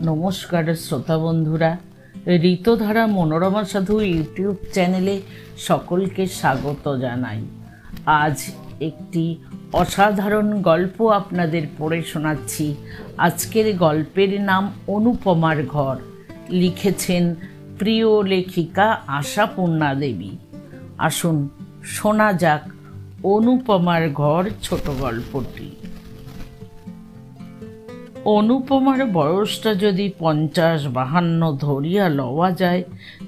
নমস্কার শ্রোতা বন্ধুরা, ঋতুধারা মনোরমা সাধু ইউটিউব চ্যানেলে সকলকে স্বাগত জানাই। আজ একটি অসাধারণ গল্প আপনাদের পড়ে শোনাচ্ছি। আজকের গল্পের নাম অনুপমার ঘর। লিখেছেন প্রিয় লেখিকা আশাপূর্ণা দেবী। আসুন শোনা যাক অনুপমার ঘর ছোট গল্পটি। অনুপমার বয়সটা যদি 50-52 ধরিয়া লওয়া যায়,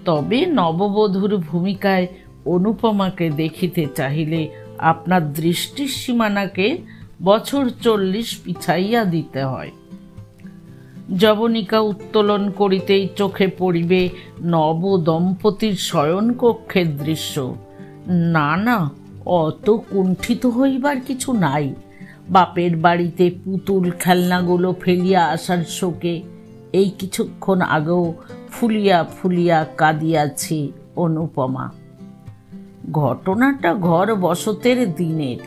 তবে নববধূর ভূমিকায় অনুপমাকে দেখিতে চাহিলে আপনার দৃষ্টির সীমানাকে বছর 40 পিছাইয়া দিতে হয়। যবনিকা উত্তোলন করিতেই চোখে পড়িবে নব দম্পতির শয়নকক্ষের দৃশ্য। না না, অত কুণ্ঠিত হইবার কিছু নাই। বাপের বাড়িতে পুতুল খেলনাগুলো ফেলিয়া আসার শোকে এই কিছুক্ষণ আগেও ফুলিয়া ফুলিয়া কাঁদিয়াছে অনুপমা। ঘটনাটা ঘর বসতের দিনের,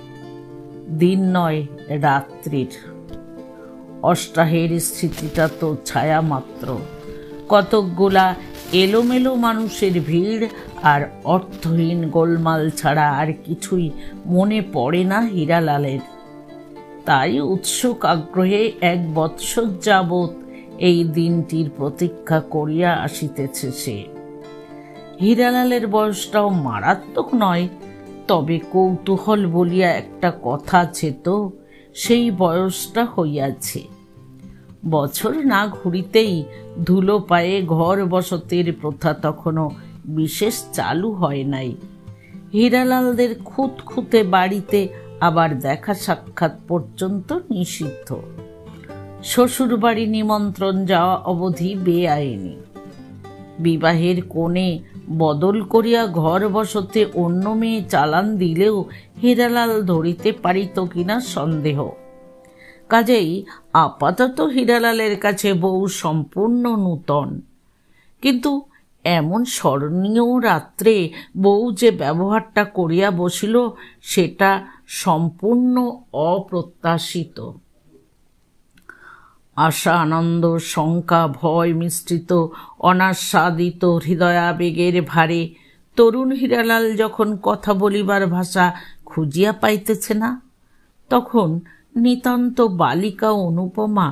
দিন নয় রাত্রির। অষ্টাহের স্মৃতিটা তো ছায়া মাত্র। কতকগুলা এলোমেলো মানুষের ভিড় আর অর্থহীন গোলমাল ছাড়া আর কিছুই মনে পড়ে না হীরালালের। তাই উৎসুক আগ্রহে 1 বৎসর যাবৎ এই দিনটির প্রতীক্ষা করিয়া আসিতেছে সে। হীরালালের বয়সটাও মারাত্মক নয়, তবে কৌতূহল বলিয়া একটা কথা আছে তো, সেই বয়সটা হইয়াছে। বছর না ঘুরিতেই ধুলো পায়ে ঘর বসতের প্রথা তখনও বিশেষ চালু হয় নাই। হীরালালদের খুঁতখুঁতে বাড়িতে আবার দেখা সাক্ষাৎ পর্যন্ত নিষিদ্ধ। শ্বশুর বাড়ি নিমন্ত্রণ যাওয়া অবধি বেআইনি। বিবাহের কোণে বদল করিয়া ঘর বসতে অন্য মেয়ে চালান দিলেও হীরালাল ধরিতে পারিত কিনা সন্দেহ। কাজেই আপাতত হীরালালের কাছে বউ সম্পূর্ণ নূতন। কিন্তু এমন স্মরণীয় রাত্রে বউ যে ব্যবহারটা করিয়া বসিল, সেটা সম্পূর্ণ অপ্রত্যাশিত। আশা, আনন্দ, শঙ্কা, ভয় মিশ্রিত অনাস্বাদিত হৃদয়াবেগের ভারে তরুণ হীরালাল যখন কথা বলিবার ভাষা খুঁজিয়া পাইতেছে না, তখন নিতান্ত বালিকা অনুপমা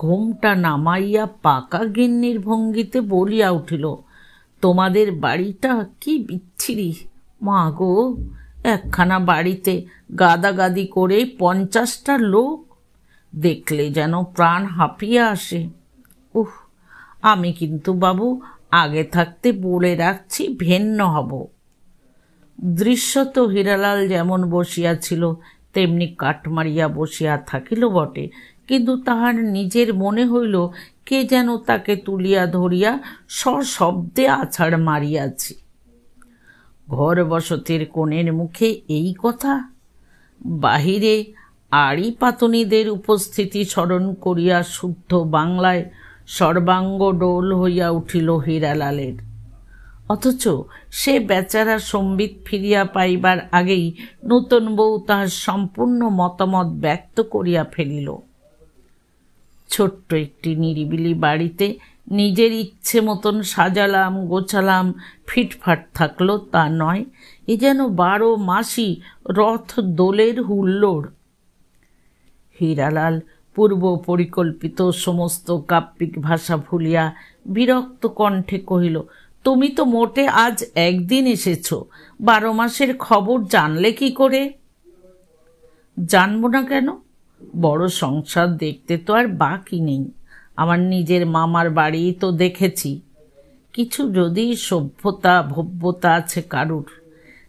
ঘোমটা নামাইয়া পাকা গিন্নির ভঙ্গিতে বলিয়া উঠিল, তোমাদের বাড়িটা কি বিচ্ছিরি মা গো! একখানা বাড়িতে গাদাগাদি করে 50টা লোক, দেখলে যেন প্রাণ হাঁপিয়ে আসে। উহ, আমি কিন্তু বাবু আগে থাকতে বলে রাখছি ভিন্ন হব। দৃশ্যত হীরালাল যেমন বসিয়াছিল তেমনি কাঠ মারিয়া বসিয়া থাকিল বটে, কিন্তু তাহার নিজের মনে হইল কে যেন তাকে তুলিয়া ধরিয়া সশব্দে আছাড় মারিয়াছে। ঘর বসতের কোণের মুখে এই কথা! বাহিরে আড়ি পাতনিদের উপস্থিতি স্মরণ করিয়া শুদ্ধ বাংলায় সর্বাঙ্গ ডোল হইয়া উঠিল হীরালালের। অথচ সে বেচারা সম্বিত ফিরিয়া পাইবার আগেই নূতন বউ তাহার সম্পূর্ণ মতামত ব্যক্ত করিয়া ফেলিল। ছোট্ট একটি নিরিবিলি বাড়িতে নিজের ইচ্ছে মতন সাজালাম, গোছালাম, ফিটফাট থাকলো তা নয়, এ যেন 12 মাসই রথ দোলের হুল্লোড়। হীরালাল পূর্ব পরিকল্পিত সমস্ত কাব্যিক ভাষা ভুলিয়া বিরক্ত কণ্ঠে কহিল, তুমি তো মোটে আজ একদিন এসেছ, 12 মাসের খবর জানলে কি করে? জানবো না কেন? বড় সংসার দেখতে তো আর বাকি নেই। আমার নিজের মামার বাড়ি তো দেখেছি। কিছু যদি সভ্যতা ভব্যতা আছে কারুর,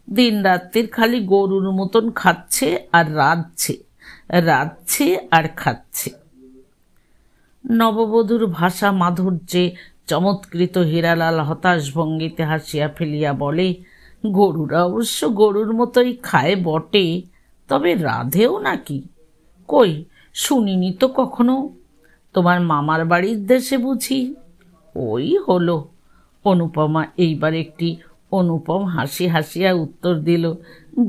দিন রাত্রির খালি গরুর মতন খাচ্ছে আর রাঁধছে, রাঁধছে আর খাচ্ছে। নববধূর ভাষা মাধুর্যে চমৎকৃত হীরালাল হতাশ ভঙ্গিতে হাসিয়া ফেলিয়া বলে, গরুরা অবশ্য গরুর মতোই খায় বটে, তবে রাধেও নাকি? কই, শুনিনি তো কখনো। তোমার মামার বাড়ির দেশে বুঝি? ওই হলো। অনুপমা এইবার একটি অনুপম হাসি হাসিয়া উত্তর দিল,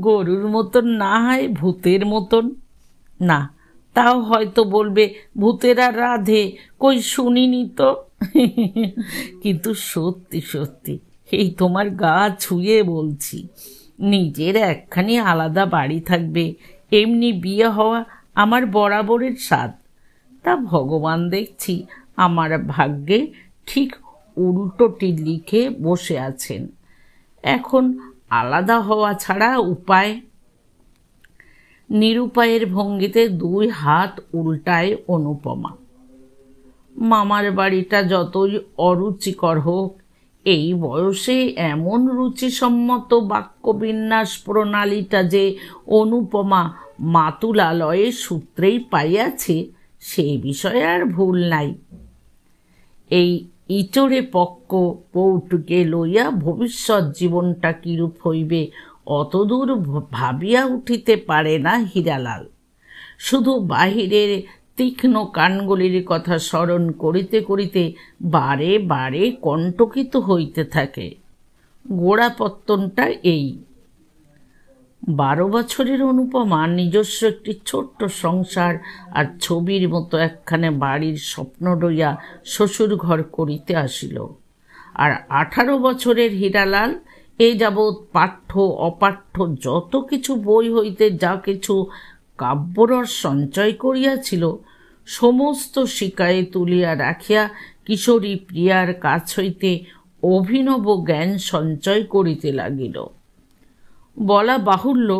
গরুর মতন না হয় ভূতের মতন। না, তাও হয়তো বলবে ভূতেরা রাধে, কই শুনিনি তো। কিন্তু সত্যি সত্যি এই তোমার গা ছুঁয়ে বলছি, নিজের একখানি আলাদা বাড়ি থাকবে, এমনি বিয়ে হওয়া আমার বরাবরের স্বাদ। তা ভগবান দেখছি আমার ভাগ্যে ঠিক উল্টোটি লিখে বসে আছেন। এখন আলাদা হওয়া ছাড়া উপায়। নিরুপায়ের ভঙ্গিতে 2 হাত উল্টায় অনুপমা। মামার বাড়িটা যতই অরুচিকর হোক, এই বয়সে এমন রুচিসম্মত বাক্যবিন্যাস প্রণালীটা যে অনুপমা মাতুলালয়ের সূত্রেই পাইয়াছে, সেই বিষয়ে আর ভুল নাই। এই ইচড়ে পক্ক পৌটুকে লইয়া ভবিষ্যৎ জীবনটা কিরূপ হইবে অতদূর ভাবিয়া উঠিতে পারে না হীরালাল। শুধু বাহিরের তীক্ষ্ণ কানগুলির কথা স্মরণ করিতে করিতে বারে বারে কণ্টকিত হইতে থাকে। গোড়াপত্তনটা এই। 12 বছরের অনুপমা নিজস্ব একটি ছোট্ট সংসার আর ছবির মতো একখানে বাড়ির স্বপ্ন লইয়া শ্বশুর ঘর করিতে আসিল। আর 18 বছরের হীরালাল এ যাবৎ পাঠ্য অপাঠ্য যত কিছু বই হইতে যা কিছু কাব্যরস সঞ্চয় করিয়াছিল, সমস্ত শিকায়ে তুলিয়া রাখিয়া কিশোরী প্রিয়ার কাছ হইতে অভিনব জ্ঞান সঞ্চয় করিতে লাগিল। বলা বাহুল্য,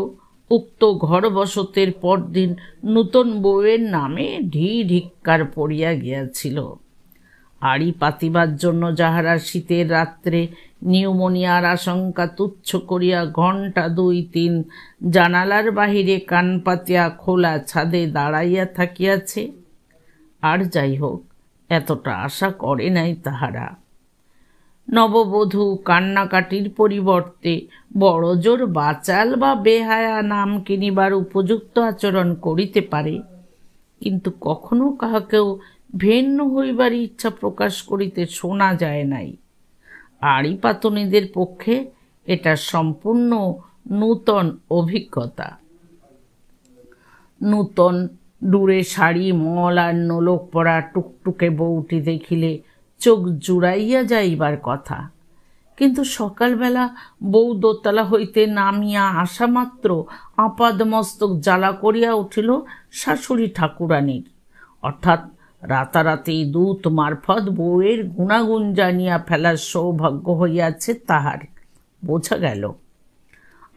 উক্ত ঘর বসতের পরদিন নূতন বউয়ের নামে ঢিঢিক্কার পড়িয়া গিয়াছিল। আড়ি পাতিবার জন্য যাহারা শীতের রাত্রে নিউমোনিয়ার আশঙ্কা তুচ্ছ করিয়া ঘণ্টা 2-3 জানালার বাহিরে কান পাতিয়া খোলা ছাদে দাঁড়াইয়া থাকিয়াছে, আর যাই হোক, এতটা আশা করে নাই তাহারা। নববধূ কান্নাকাটির পরিবর্তে বড়জোর বাচাল বা বেহায়া নাম কিনিবার উপযুক্ত আচরণ করিতে পারে, কিন্তু কখনো কাহাকেও ভিন্ন হইবার ইচ্ছা প্রকাশ করিতে শোনা যায় নাই। আড়িপাতনিদের পক্ষে এটা সম্পূর্ণ নূতন অভিজ্ঞতা। নূতন ডুরে শাড়ি, মল আর নোলক পরা টুকটুকে বউটি দেখিলে চোখ জুড়াইয়া যাইবার কথা, কিন্তু সকালবেলা বউ দোতলা হইতে নামিয়া আসা মাত্র আপাদমস্তক জ্বালা করিয়া উঠিল শাশুড়ি ঠাকুরানীর, অর্থাৎ রাতারাতি দূত মারফত বউয়ের গুণাগুণ জানিয়া ফেলার সৌভাগ্য হইয়াছে তাহার। বোঝা গেল।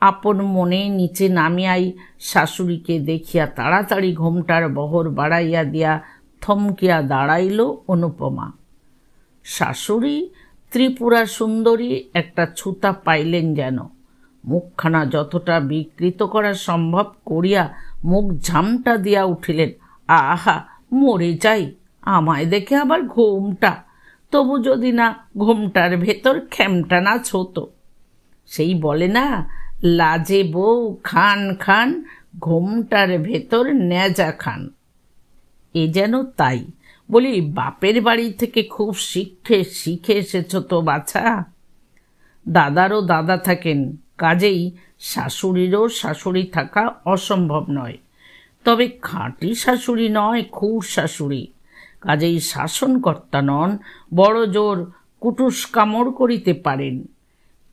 আপন মনে নিচে নামিয়াই শাশুড়িকে দেখিয়া তাড়াতাড়ি ঘোমটার বহর বাড়াইয়া দিয়া থমকিয়া দাঁড়াইল অনুপমা। শাশুড়ি ত্রিপুরা সুন্দরী একটা ছুতা পাইলেন যেন। মুখখানা যতটা বিকৃত করা সম্ভব করিয়া মুখ ঝামটা দিয়া উঠিলেন। আহা, মরে যাই, আমায় দেখে আবার ঘোমটা, তবু যদি না ঘোমটার ভেতর খেমটা নাচ হতো। সেই বলে না, লাজে বউ খান খান, ঘোমটার ভেতর নেজা খান। এ যেন তাই। বলি, বাপের বাড়ি থেকে খুব শিখে এসেছ তো বাছা। দাদারও দাদা থাকেন, কাজেই শাশুড়িরও শাশুড়ি থাকা অসম্ভব নয়। তবে খাঁটি শাশুড়ি নয়, খুর শাশুড়ি। কাজেই শাসনকর্তা নন, বড় জোর কুটুস কামড় করিতে পারেন।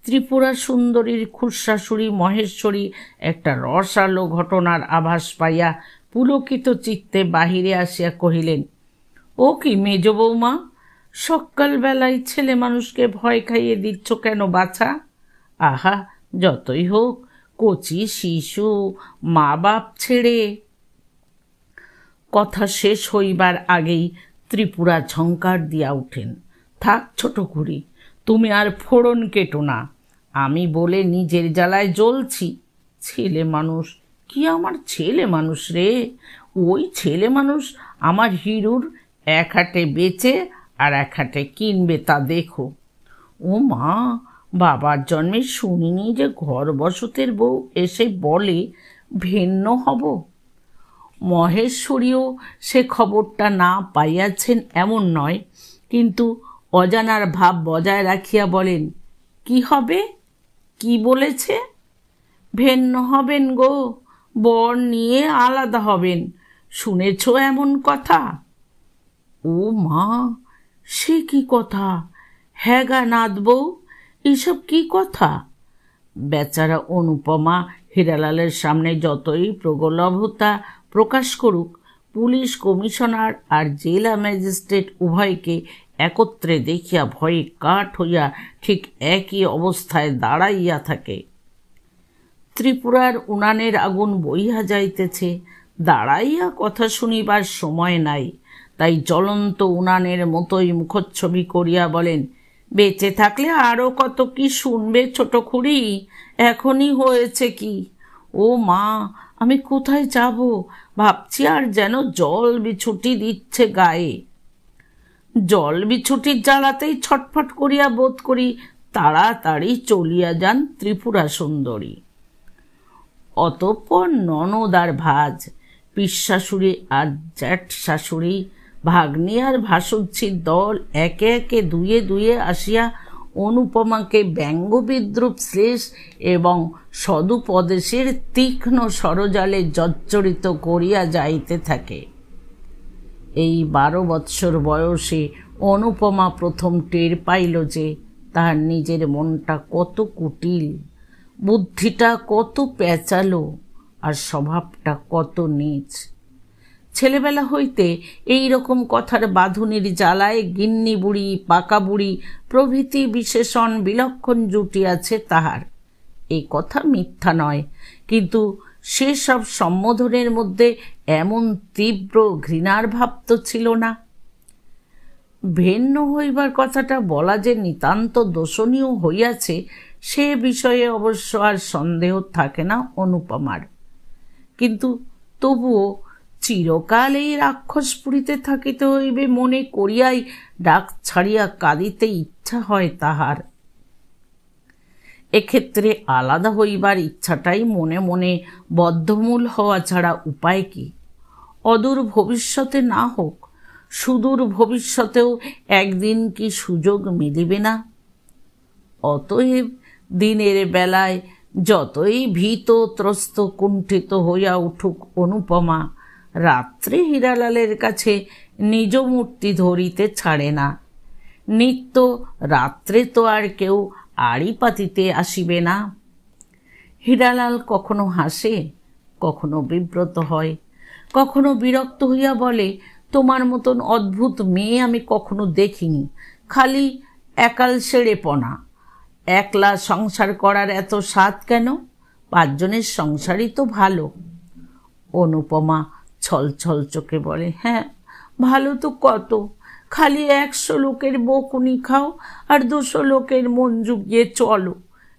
ত্রিপুরা সুন্দরীর খুড়শাশুড়ি মহেশ্বরী একটা রসালো ঘটনার আভাস পাইয়া পুলকিত চিত্তে বাহিরে আসিয়া কহিলেন, ও কি মেজ বৌমা, সকালবেলায় ছেলে মানুষকে ভয় খাইয়ে দিচ্ছ কেন বাছা? আহা, যতই হোক কচি শিশু, মা বাপ ছেড়ে। কথা শেষ হইবার আগেই ত্রিপুরা ঝঙ্কার দিয়া উঠেন, থাক ছোট খুড়ি, তুমি আর ফোড়ন কেটো না, আমি বলে নিজের জ্বালায় জ্বলছি। ছেলে মানুষ কি আমার ছেলে মানুষ রে? ওই ছেলে মানুষ আমার হিরুর 1 হাটে বেচে আর 1 হাটে কিনবে, তা দেখো। ও মা, বাবার জন্মে শুনিনি যে ঘর বসতের বউ এসে বলে ভিন্ন হব। মহেশ্বরীও সে খবরটা না পাইয়াছেন এমন নয়, কিন্তু অজানার ভাব বজায় রাখিয়া বলেন, কি হবে? কি বলেছে? ভিন্ন হবেন গো, বর নিয়ে আলাদা হবেন। শুনেছ এমন কথা? ও মা, সে কি কথা? হ্যাঁ গা নাথ বউ, এইসব কি কথা? বেচারা অনুপমা হীরালালের সামনে যতই প্রগলভতা প্রকাশ করুক, পুলিশ কমিশনার আর জেলা ম্যাজিস্ট্রেট উভয়কে একত্রে দেখিয়া ভয়ে কাঠ হইয়া ঠিক একই অবস্থায় দাঁড়াইয়া থাকে। ত্রিপুরার উনানের আগুন বইয়া যাইতেছে, দাঁড়াইয়া কথা শুনিবার সময় নাই। তাই জ্বলন্ত উনানের মতোই মুখচ্ছবি করিয়া বলেন, বেঁচে থাকলে আরও কত কি শুনবে ছোট খুড়ি, এখনই হয়েছে কি? ও মা, আমি কোথায় যাব ভাবছি, আর যেন জল বিছুটি দিচ্ছে গায়ে। জল বিছুটির জ্বালাতেই ছটফট করিয়া বোধ করি তাড়াতাড়ি চলিয়া যান ত্রিপুরা সুন্দরী। অতঃপর ননদ আর ভাজ, পিসশাশুড়ি আর জ্যাঠ শাশুড়ি, ভাগ্নি আর ভাসুরছির দল একে একে দুয়ে দুয়ে আসিয়া অনুপমাকে ব্যঙ্গ বিদ্রুপ শ্লেষ এবং সদুপদেশের তীক্ষ্ণ সরজালে জর্জরিত করিয়া যাইতে থাকে। এই 12 বৎসর বয়সে অনুপমা প্রথম টের পাইল যে তাহার নিজের মনটা কত কুটিল, বুদ্ধিটা কত প্যাঁচালো, আর স্বভাবটা কত নীচ। ছেলেবেলা হইতে এই রকম কথার বাঁধুনির জ্বালায় গিন্নি বুড়ি, পাকা বুড়ি প্রভৃতি বিশেষণ বিলক্ষণ জুটিয়াছে তাহার। এই কথা মিথ্যা নয়, কিন্তু সেসব সম্বোধনের মধ্যে এমন তীব্র ঘৃণার ভাব তো ছিল না। ভিন্ন হইবার কথাটা বলা যে নিতান্ত দোষণীয় হইয়াছে, সে বিষয়ে অবশ্য আর সন্দেহ থাকে না অনুপমার। কিন্তু তবুও চিরকাল এই রাক্ষস পুরীতে থাকিতে হইবে মনে করিয়াই ডাক ছাড়িয়া কাঁদিতে ইচ্ছা হয় তাহার। এক্ষেত্রে আলাদা হইবার ইচ্ছাটাই মনে মনে বদ্ধমূল হওয়া ছাড়া উপায় কি? অদূর ভবিষ্যতে না হোক, সুদূর ভবিষ্যতেও একদিন কি সুযোগ মিলিবে না? অতএব দিনের বেলায় যতই ভীত ত্রস্ত কুণ্ঠিত হইয়া উঠুক অনুপমা, রাত্রে হীরালালের কাছে নিজ মূর্তি ধরিতে ছাড়ে না। নিত্য রাত্রে তো আর কেউ আড়ি পাতিতে আসিবে না। হীরালাল কখনো হাসে, কখনো বিব্রত হয়, কখনো বিরক্ত হইয়া বলে, তোমার মতন অদ্ভুত মেয়ে আমি কখনো দেখিনি, খালি একাল সেড়েপনা। একলা সংসার করার এত স্বাদ কেন? 5 জনের সংসারই তো ভালো। অনুপমা ছল ছল চোখে বলে, হ্যাঁ ভালো তো কত, খালি 100 লোকের বকুনি খাও আর 200 লোকের মন জুগিয়ে চলো,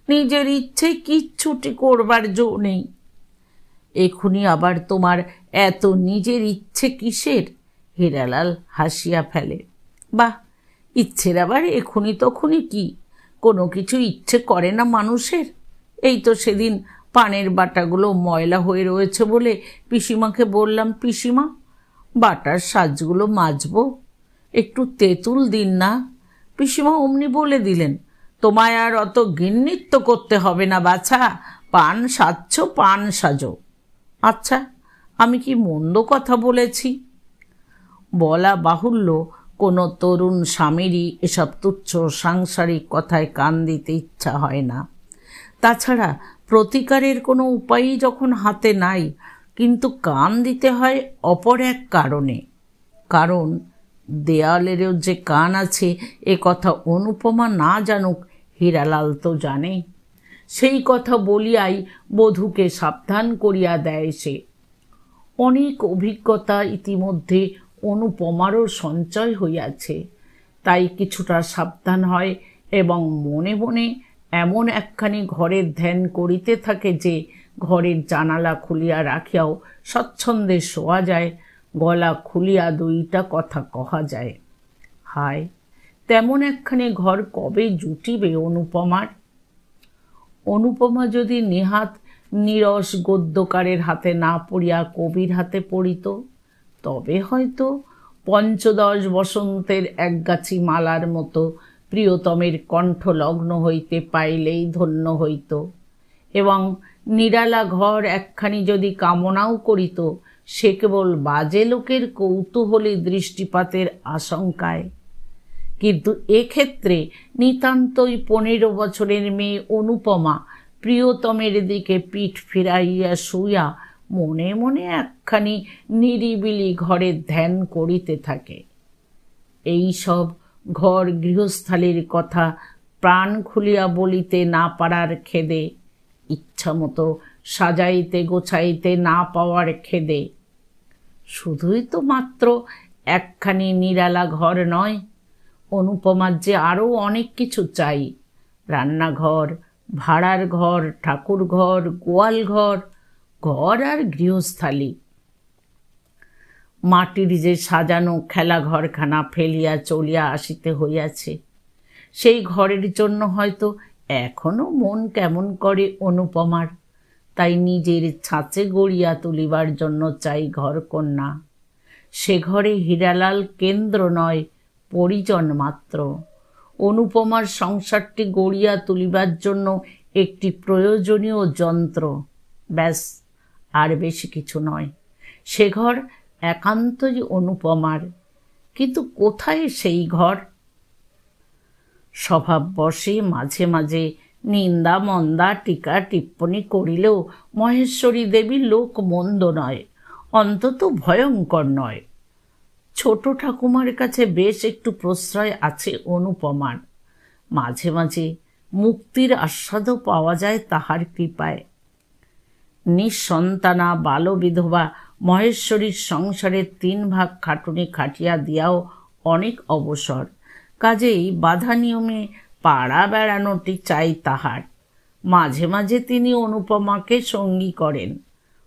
নিজের ইচ্ছে কিচ্ছুটি করবার জো নেই। এখুনি আবার তোমার এত নিজের ইচ্ছে কিসের? হীরালাল হাসিয়া ফেলে, বাহ, ইচ্ছের আবার এখুনি তখনই কি? কোনো কিছু ইচ্ছে করে না মানুষের? এই তো সেদিন পানের বাটাগুলো ময়লা হয়ে রয়েছে বলে পিসিমাকে বললাম, পিসিমা বাটার সাজগুলো মাজবো, একটু তেঁতুল দিন না। পিসিমা অমনি বলে দিলেন, তোমায় আর অত গিন্নিত্ব করতে হবে না বাছা, পান সাজছ পান সাজো। আচ্ছা, আমি কি মন্দ কথা বলেছি? বলা বাহুল্য, কোনো তরুণ স্বামীরই এসব তুচ্ছ সাংসারিক কথায় কান দিতে ইচ্ছা হয় না। তাছাড়া প্রতিকারের কোনো উপায়ই যখন হাতে নাই, কিন্তু কান দিতে হয় অপর এক কারণে। কারণ দেয়ালেরও যে কান আছে, এ কথা অনুপমা না জানুক হীরালাল তো জানে। সেই কথা বলিয়াই বধূকে সাবধান করিয়া দেয় সে। অনেক অভিজ্ঞতা ইতিমধ্যে অনুপমারও সঞ্চয় হইয়াছে, তাই কিছুটা সাবধান হয় এবং মনে মনে এমন একখানি ঘরের ধ্যান করিতে থাকে যে ঘরের জানালা খুলিয়া রাখিয়াও স্বচ্ছন্দে শোয়া যায়, গলা খুলিয়া 2টা কথা কহা যায়। হায়, তেমন একখানি ঘর কবে জুটিবে অনুপমার? অনুপমা যদি নেহাত নিরস গদ্যকারের হাতে না পড়িয়া কবির হাতে পড়িত, তবে হয়তো 15 বসন্তের একগাছি মালার মতো প্রিয়তমের কণ্ঠলগ্ন হইতে পাইলেই ধন্য হইত, এবং নিরালা ঘর একখানি যদি কামনাও করিত, সে কেবল বাজে লোকের কৌতূহলী দৃষ্টিপাতের আশঙ্কায়। কিন্তু এক্ষেত্রে নিতান্তই 15 বছরের মেয়ে অনুপমা প্রিয়তমের দিকে পিঠ ফিরাইয়া শুইয়া মনে মনে একখানি নিরিবিলি ঘরে ধ্যান করিতে থাকে। এই সব ঘর গৃহস্থালীর কথা প্রাণ খুলিয়া বলিতে না পারার খেদে, ইচ্ছামতো সাজাইতে গোছাইতে না পাওয়ার খেদে। শুধুই তো মাত্র একখানি নিরালা ঘর নয়, অনুপমার যে আরও অনেক কিছু চাই। রান্নাঘর, ভাড়ার ঘর, ঠাকুর ঘর, গোয়াল ঘর, ঘর আর গৃহস্থালী। মাটির যে সাজানো খেলাঘরখানা ফেলিয়া চলিয়া আসিতে হইয়াছে, সেই ঘরের জন্য হয়তো এখনো মন কেমন করে অনুপমার। তাই নিজের ছাঁচে গড়িয়া তুলিবার জন্য চাই ঘরকন্যা। সে ঘরে হীরালাল কেন্দ্র নয়, পরিজন মাত্র। অনুপমার সংসারটি গড়িয়া তুলিবার জন্য একটি প্রয়োজনীয় যন্ত্র, ব্যাস, আর বেশি কিছু নয়। সে ঘর একান্তই অনুপমার। কিন্তু কোথায় সেই ঘর? স্বভাববশে মাঝে মাঝে নিন্দা মন্দা টিকা টিপ্পণী করিলেও মহেশ্বরী দেবী লোক মন্দ নয়, অন্তত ভয়ঙ্কর নয়। ছোট ঠাকুমার কাছে বেশ একটু প্রশ্রয় আছে অনুপমার। মাঝে মাঝে মুক্তির আস্বাদও পাওয়া যায় তাহার কৃপায়। নিঃসন্তানা বালবিধবা মহেশ্বরীর সংসারের 3 ভাগ খাটুনি খাটিয়া দিয়াও অনেক অবসর। কাজেই বাধা নিয়মে পাড়া বেড়ানোটি চাই তাহার। মাঝে মাঝে তিনি অনুপমাকে সঙ্গী করেন।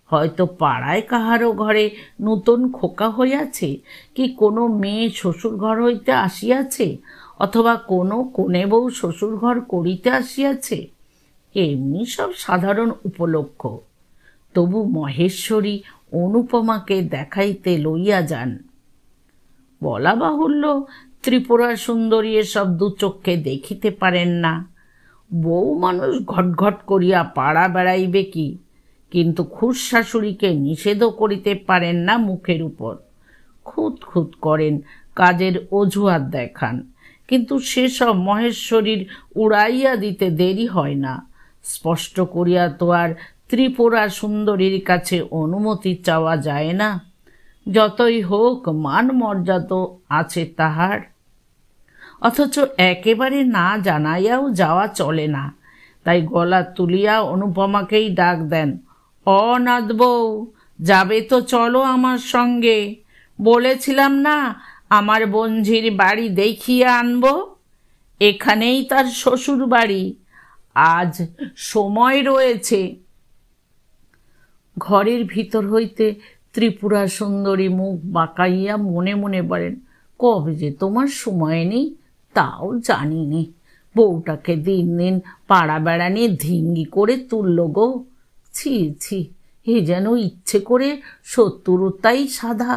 হয়তো পাড়ায় কাহারও ঘরে নূতন খোকা হইয়াছে, কি কোনো মেয়ে শ্বশুর ঘর হইতে আসিয়াছে, অথবা কোনো কনে বউ শ্বশুর ঘর করিতে আসিয়াছে, এমনি সব সাধারণ উপলক্ষ। তবু মহেশ্বরী অনুপমাকে দেখাইতে লইয়া যান। বলা বাহুল্য, ত্রিপুরা সুন্দরী এসব দুচক্ষে দেখিতে পারেন না। বউ মানুষ ঘটঘট করিয়া পাড়া বেড়াইবে কি, কিন্তু খুদ শাশুড়িকে নিষেধও করিতে পারেন না মুখের উপর। খুঁত খুঁত করেন, কাজের অজুহাত দেখান, কিন্তু সেসব মহেশ্বরীর উড়াইয়া দিতে দেরি হয় না। স্পষ্ট করিয়া তো আর ত্রিপুরা সুন্দরীর কাছে অনুমতি চাওয়া যায় না। যতই হোক মান মর্যাদা আছে তাহার। অথচ একেবারে না জানাইয়াও যাওয়া চলে না। তাই গলা তুলিয়া অনুপমাকেই ডাক দেন, অনাথ বউ, যাবে তো চলো আমার সঙ্গে। বলেছিলাম না আমার বঞ্ঝির বাড়ি দেখিয়ে আনবো, এখানেই তার শ্বশুর বাড়ি, আজ সময় রয়েছে। ঘরের ভিতর হইতে ত্রিপুরা সুন্দরী মুখ বাঁকাইয়া মনে মনে বলেন, কবে যে তোমার সময় নেই তাও জানি নে। বউটাকে দিন দিন পাড়া বেড়ানি ধিঙ্গি করে তুলল গো। ছি ছি, এ যেন ইচ্ছে করে শত্রুতাই সাধা।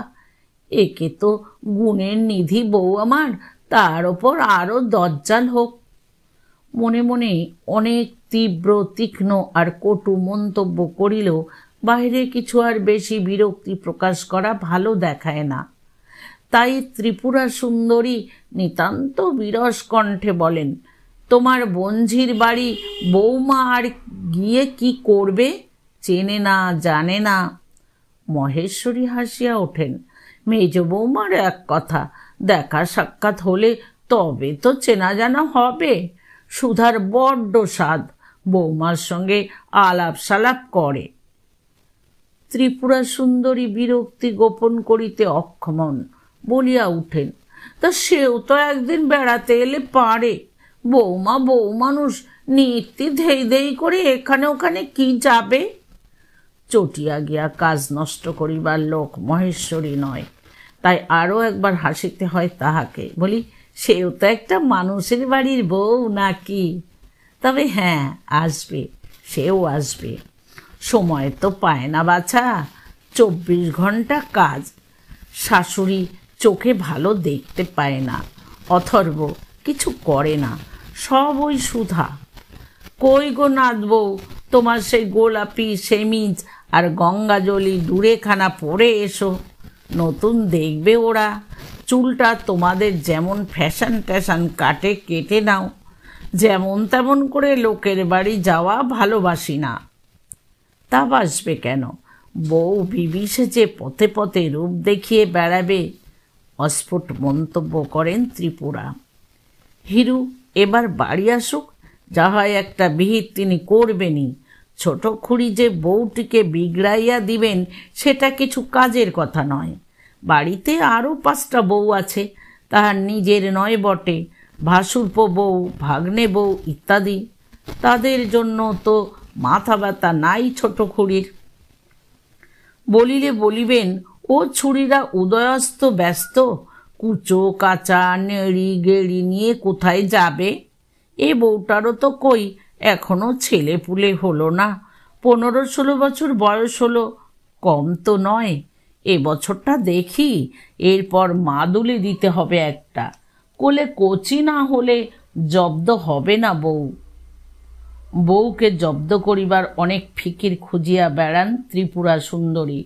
একে তো গুণের নিধি বউ আমার, তার ওপর আরও দজ্জাল হোক। মনে মনে অনেক তীব্র তীক্ষ্ণ আর কটু মন্তব্য করিলেও বাইরে কিছু আর বেশি বিরক্তি প্রকাশ করা ভালো দেখায় না। তাই ত্রিপুরা সুন্দরী নিতান্ত বিরস কণ্ঠে বলেন, তোমার বঞ্ঝির বাড়ি বৌমা আর গিয়ে কি করবে? চেনে না, জানে না। মহেশ্বরী হাসিয়া ওঠেন, মেজ বৌমার এক কথা, দেখা সাক্ষাৎ হলে তবে তো চেনা জানা হবে। সুধার বড্ড স্বাদ, বৌমার সঙ্গে আলাপ সালাপ করে। ত্রিপুরা সুন্দরী বিরক্তি গোপন করিতে অক্ষমন, বলিয়া উঠেন, তা সেও তো একদিন বেড়াতে এলে পারে। বৌমা বউ মানুষ, নিত্যি ধেই ধেই করে এখানে ওখানে কি যাবে? চটিয়া গিয়া কাজ নষ্ট করিবার লোক মহেশ্বরী নয়। তাই আরও একবার হাসিতে হয় তাহাকে। বলি, সেও তো একটা মানুষের বাড়ির বউ নাকি? তবে হ্যাঁ, আসবে, সেও আসবে। সময় তো পায় না বাছা, 24 ঘন্টা কাজ। শাশুড়ি চোখে ভালো দেখতে পায় না, অথর্ব কিছু করে না, সব ওই সুধা। কই গো নাথ বউ, তোমার সেই গোলাপি সেমিজ আর গঙ্গাজলি দূরেখানা পরে এসো, নতুন দেখবে ওরা। চুলটা তোমাদের যেমন ফ্যাশন ট্যাশন কাটে কেটে নাও, যেমন তেমন করে লোকের বাড়ি যাওয়া ভালোবাসি না। তা বাসবে কেন, বউ বিবি সেজে পথে পথে রূপ দেখিয়ে বেড়াবে, অস্ফুট মন্তব্য করেন ত্রিপুরা। হিরু এবার বাড়ি আসুক, যা হয় একটা বিহিত তিনি করবেনই। ছোট খুড়ি যে বউটিকে বিগড়াইয়া দিবেন সেটা কিছু কাজের কথা নয়। বাড়িতে আরও 5টা বউ আছে, তাহার নিজের নয় বটে, ভাসুরপো বউ, ভাগ্নে বউ ইত্যাদি। তাদের জন্য তো মাথা ব্যথা নাই ছোট খুড়ির। বলিলে বলিবেন, ও ছুরিরা উদয়স্ত ব্যস্ত, কুচো কাঁচা নেড়ি গেড়ি নিয়ে কোথায় যাবে? এ বউটারও তো কই এখনো ছেলে পুলে হলো না, 15-16 বছর বয়স হলো, কম তো নয়। এ বছরটা দেখি, এরপর মাদুলি দিতে হবে একটা, কোলে কচি না হলে জব্দ হবে না বউ। বউকে জব্দ করিবার অনেক ফিকির খুঁজিয়া বেড়ান ত্রিপুরা সুন্দরী,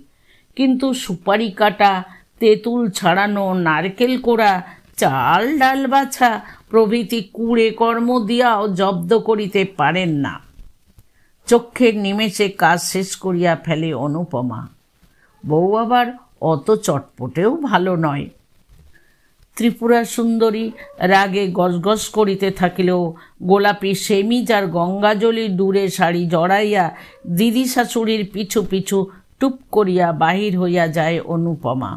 কিন্তু সুপারি কাটা, তেঁতুল ছাড়ানো, নারকেল কোড়া, চাল ডাল বাছা প্রভৃতি কুড়ে কর্ম দিয়াও জব্দ করিতে পারেন না। চক্ষের নিমেষে কাজ শেষ করিয়া ফেলে অনুপমা। বউ আবার অত চটপটেও ভালো নয়। ত্রিপুরা সুন্দরী রাগে গজগজ করিতে থাকিলেও গোলাপি সেমিজ আর গঙ্গাজলি দূরে শাড়ি জড়াইয়া দিদি শাশুড়ির পিছু পিছু টুপ করিয়া বাহির হইয়া যায় অনুপমা।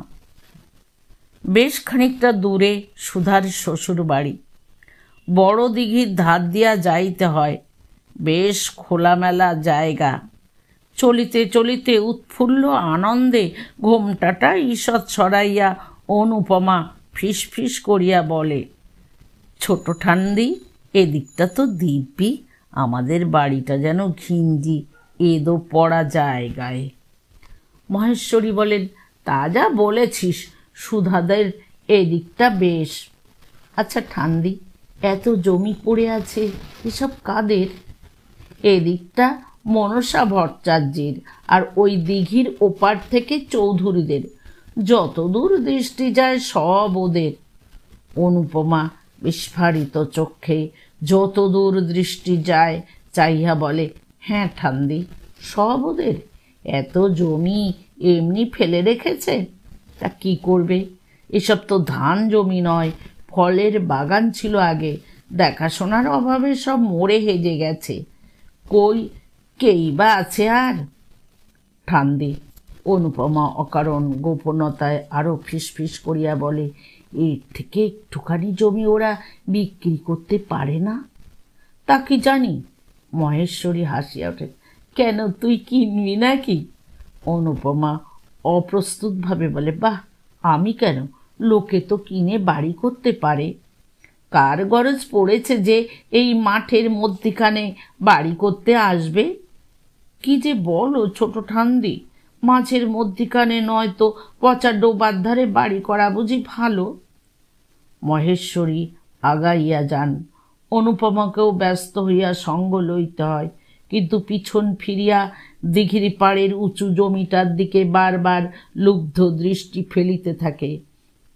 বেশ খানিকটা দূরে সুধার শ্বশুর বাড়ি। বড় দিঘির ধার দিয়া যাইতে হয়, বেশ খোলামেলা জায়গা। চলিতে চলিতে উৎফুল্ল আনন্দে ঘোমটাটা ঈষৎ ছড়াইয়া অনুপমা ফিস ফিস করিয়া বলে, ছোট ঠান্দি, এদিকটা তো দিব্যি, আমাদের বাড়িটা যেন ঘিঞ্জি এদো পড়া জায়গায়। মহেশ্বরী বলেন, তা যা বলেছিস, সুধাদের এদিকটা বেশ। আচ্ছা ঠান্দি, এত জমি পড়ে আছে, এসব কাদের? এদিকটা মনসা ভট্টাচার্যের, আর ওই দিঘির ওপার থেকে চৌধুরীদের। যতদূর দৃষ্টি যায় সব ওদের। অনুপমা বিস্ফারিত চক্ষে যতদূর দৃষ্টি যায় চাইয়া বলে, হ্যাঁ ঠান্দি, সব ওদের। এত জমি এমনি ফেলে রেখেছে, তা কি করবে? এসব তো ধান জমি নয়, ফলের বাগান ছিল আগে, দেখাশোনার অভাবে সব মরে হেজে গেছে। কই কেই বা আছে আর? ঠান্দি। অনুপমা অকারণ গোপনতায় আরো ফিসফিস করিয়া বলে, এর থেকে একটুখানি জমি ওরা বিক্রি করতে পারে না? তা কি জানি। মহেশ্বরী হাসিয়া ওঠে, কেন, তুই কিনবি নাকি? অনুপমা অপ্রস্তুতভাবে বলে, বাহ, আমি কেন, লোকে তো কিনে বাড়ি করতে পারে। কার গরজ পড়েছে যে এই মাঠের মধ্যিখানে বাড়ি করতে আসবে? কি যে বলো ছোট ঠান্দি, মাঝের মধ্যিখানে নয় তো পচা ডোবার ধারে বাড়ি করা বুঝি ভালো? মহেশ্বরী আগাইয়া যান। অনুপমাকেও ব্যস্ত হইয়া সঙ্গ লইতে হয়, কিন্তু পিছন ফিরিয়া দিঘির পাড়ের উঁচু জমিটার দিকে বারবার লুব্ধ দৃষ্টি ফেলিতে থাকে।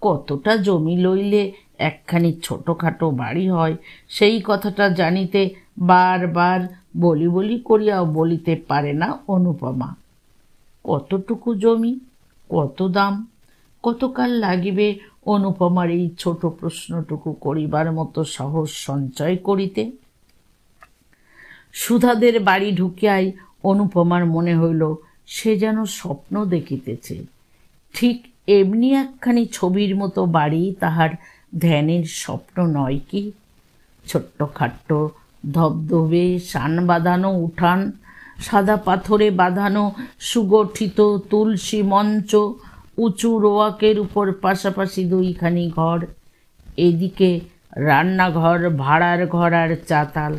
কতটা জমি লইলে একখানি ছোটখাটো বাড়ি হয়, সেই কথাটা জানিতে বারবার বলি বলি করিয়াও বলিতে পারে না অনুপমা। কতটুকু জমি, কত দাম, কতকাল লাগিবে অনুপমার এই ছোট প্রশ্নটুকু করিবার মতো সাহস সঞ্চয় করিতে? সুধাদের বাড়ি ঢুকিয়াই অনুপমার মনে হইল সে যেন স্বপ্ন দেখিতেছে। ঠিক এমনি একখানি ছবির মতো বাড়ি তাহার ধ্যানের স্বপ্ন নয় কি? ছোট্ট খাট্ট ধবধবে শান বাঁধানো উঠান, সাদা পাথরে বাঁধানো সুগঠিত তুলসী মঞ্চ, উঁচু রোয়াকের উপর পাশাপাশি 2খানি ঘর, এদিকে রান্নাঘর, ভাড়ার ঘর আর চাতাল।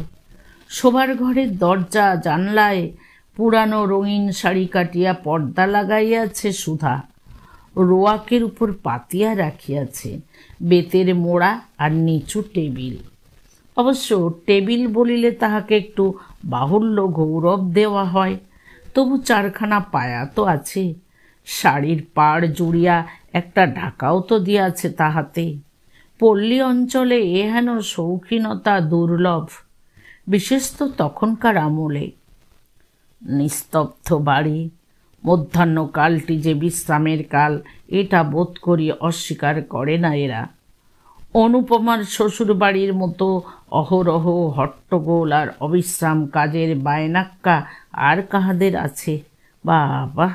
শোবার ঘরের দরজা জানলায় পুরানো রঙিন শাড়ি কাটিয়া পর্দা লাগাইয়াছে সুধা। রোয়াকের উপর পাতিয়া রাখিয়াছে, বেতের মোড়া আর নিচু টেবিল। অবশ্য টেবিল বলিলে তাহাকে একটু বাহুল্য গৌরব দেওয়া হয়। তবু চারখানা পায়া তো আছে, শাড়ির পাড় জুড়িয়া একটা ঢাকাও তো দিয়াছে তাহাতে। পল্লী অঞ্চলে এহেন শৌখিনতা দুর্লভ, বিশেষ তো তখনকার আমলে। নিস্তব্ধ বাড়ি, মধ্যাহ্নকালটি যে বিশ্রামের কাল এটা বোধ করি অস্বীকার করে না এরা। অনুপমার শ্বশুর বাড়ির মতো অহরহ হট্টগোল আর অবিশ্রাম কাজের বায়নাক্কা আর কাহাদের আছে? বাবা!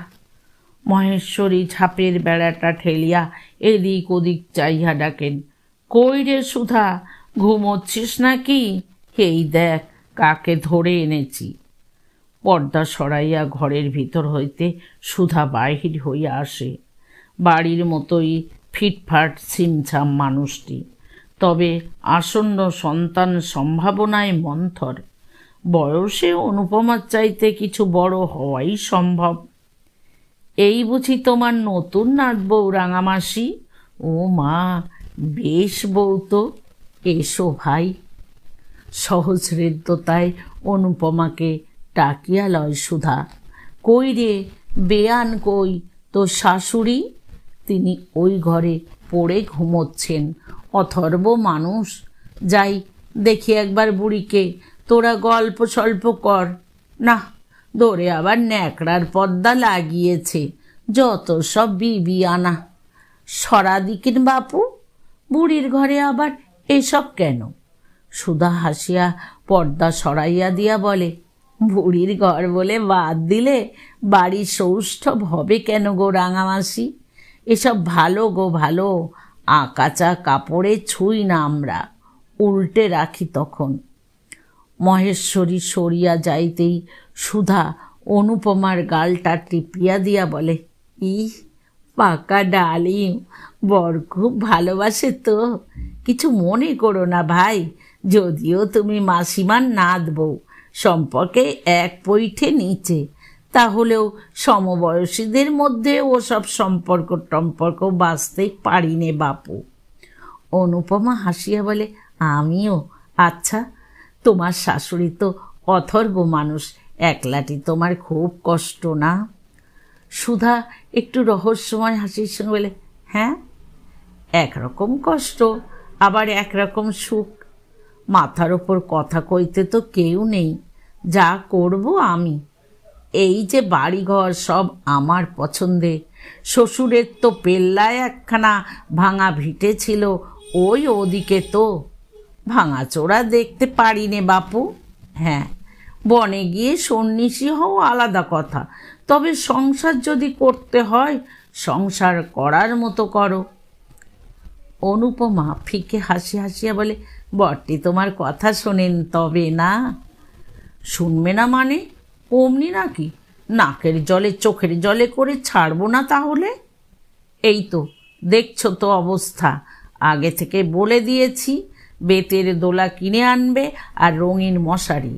মহেশ্বরী ঝাপের বেড়াটা ঠেলিয়া এদিক ওদিক চাইয়া ডাকেন, কই রে সুধা, ঘুমোচ্ছিস নাকি? এই দেখ কাকে ধরে এনেছি। পর্দা সরাইয়া ঘরের ভিতর হইতে সুধা বাহির হইয়া আসে। বাড়ির মতোই ফিটফাট ছিমছাম মানুষটি, তবে আসন্ন সন্তান সম্ভাবনায় মন্থর। বয়সে অনুপমার চাইতে কিছু বড় হওয়াই সম্ভব। এই বুঝি তোমার নতুন নাত বউ রাঙামাসি? ও মা, বেশ বউ তো, এসো ভাই। সহজ হৃদ্যতায় অনুপমাকে ডাকিয়া লয় সুধা। কই রে বেয়ান, কই তোর শাশুড়ি? তিনি ওই ঘরে পড়ে ঘুমোচ্ছেন, অথর্ব মানুষ। যাই দেখি একবার বুড়িকে, তোরা গল্প সল্প কর না। ধরে আবার ন্যাকড়ার পর্দা লাগিয়েছে, যত সব বিবিয়ানা। সরা দিকেন বাপু, বুড়ির ঘরে আবার এসব কেন? সুধা হাসিয়া পর্দা সরাইয়া দিয়া বলে, বুড়ির ঘর বলে বাদ দিলে বাড়ির সৌষ্ঠব হবে কেন গো রাঙামাসি? এসব ভালো গো ভালো, আকাচা কাপড়ে ছুঁই না আমরা, উল্টে রাখি তখন। মহেশ্বরী সরিয়া যাইতেই সুধা অনুপমার গালটা টিপিয়া দিয়া বলে, ই পাকা ডালিম, বর খুব ভালোবাসে তো। কিছু মনে করো না ভাই, যদিও তুমি মাসিমার নাত বউ, সম্পর্কে এক পৈঠে নিচে, তাহলেও সমবয়সীদের মধ্যে ওসব সম্পর্ক বাঁচতে পারি নে বাপু। অনুপমা হাসিয়া বলে, আমিও। আচ্ছা, তোমার শাশুড়ি তো অথর্ব মানুষ, একলাটি তোমার খুব কষ্ট না? সুধা একটু রহস্যময় হাসির সঙ্গে বলে, হ্যাঁ, একরকম কষ্ট, আবার একরকম সুখ। মাথার ওপর কথা কইতে তো কেউ নেই, যা করব আমি। এই যে বাড়িঘর সব আমার পছন্দে। শ্বশুরের তো পেল্লায় একখানা ভাঙা ভিটে ছিল, ওই ওদিকে তো। ভাঙাচোরা দেখতে পারি নে বাপু। হ্যাঁ, বনে গিয়ে সন্ন্যাসী হও আলাদা কথা, তবে সংসার যদি করতে হয়, সংসার করার মতো করো। অনুপমা ফিকে হাসিয়া বলে, বরটি তোমার কথা শোনেন তবে না? শুনবে না মানে অমনি নাকি? নাকের জলে চোখের জলে করে ছাড়বো না তাহলে? এই তো দেখছো তো অবস্থা, আগে থেকে বলে দিয়েছি, বেতের দোলা কিনে আনবে আর রঙিন মশারি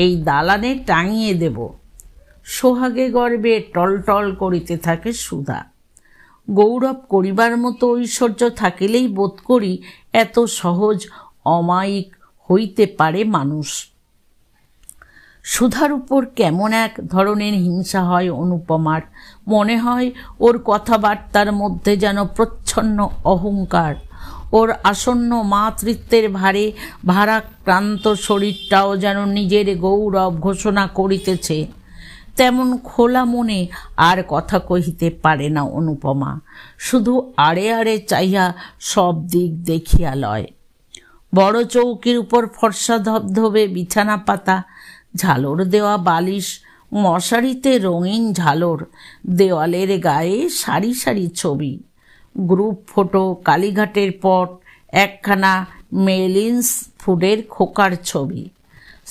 এই দালানে টাঙিয়ে দেব। সোহাগে গর্বে টলটল করিতে থাকে সুধা। গৌরব করিবার মতো ঐশ্বর্য থাকিলেই বোধ করি এত সহজ অমায়িক হইতে পারে মানুষ। সুধার উপর কেমন এক ধরনের হিংসা হয় অনুপমার। মনে হয় ওর কথাবার্তার মধ্যে যেন প্রচ্ছন্ন অহংকার। ওর আসন্ন মাতৃত্বের ভারে ভারাক্রান্ত শরীরটাও যেন নিজের গৌরব ঘোষণা করিতেছে। তেমন খোলা মনে আর কথা কহিতে পারে না অনুপমা, শুধু আড়ে আড়ে চাইয়া সব দিক দেখিয়া লয়। বড় চৌকির উপর ফর্সা ধবধবে বিছানা পাতা, ঝালর দেওয়া বালিশ, মশারিতে রঙিন ঝালর, দেওয়ালের গায়ে সারি সারি ছবি, গ্রুপ ফটো, কালীঘাটের পট, একখানা মেলিন্স ফুডের খোকার ছবি,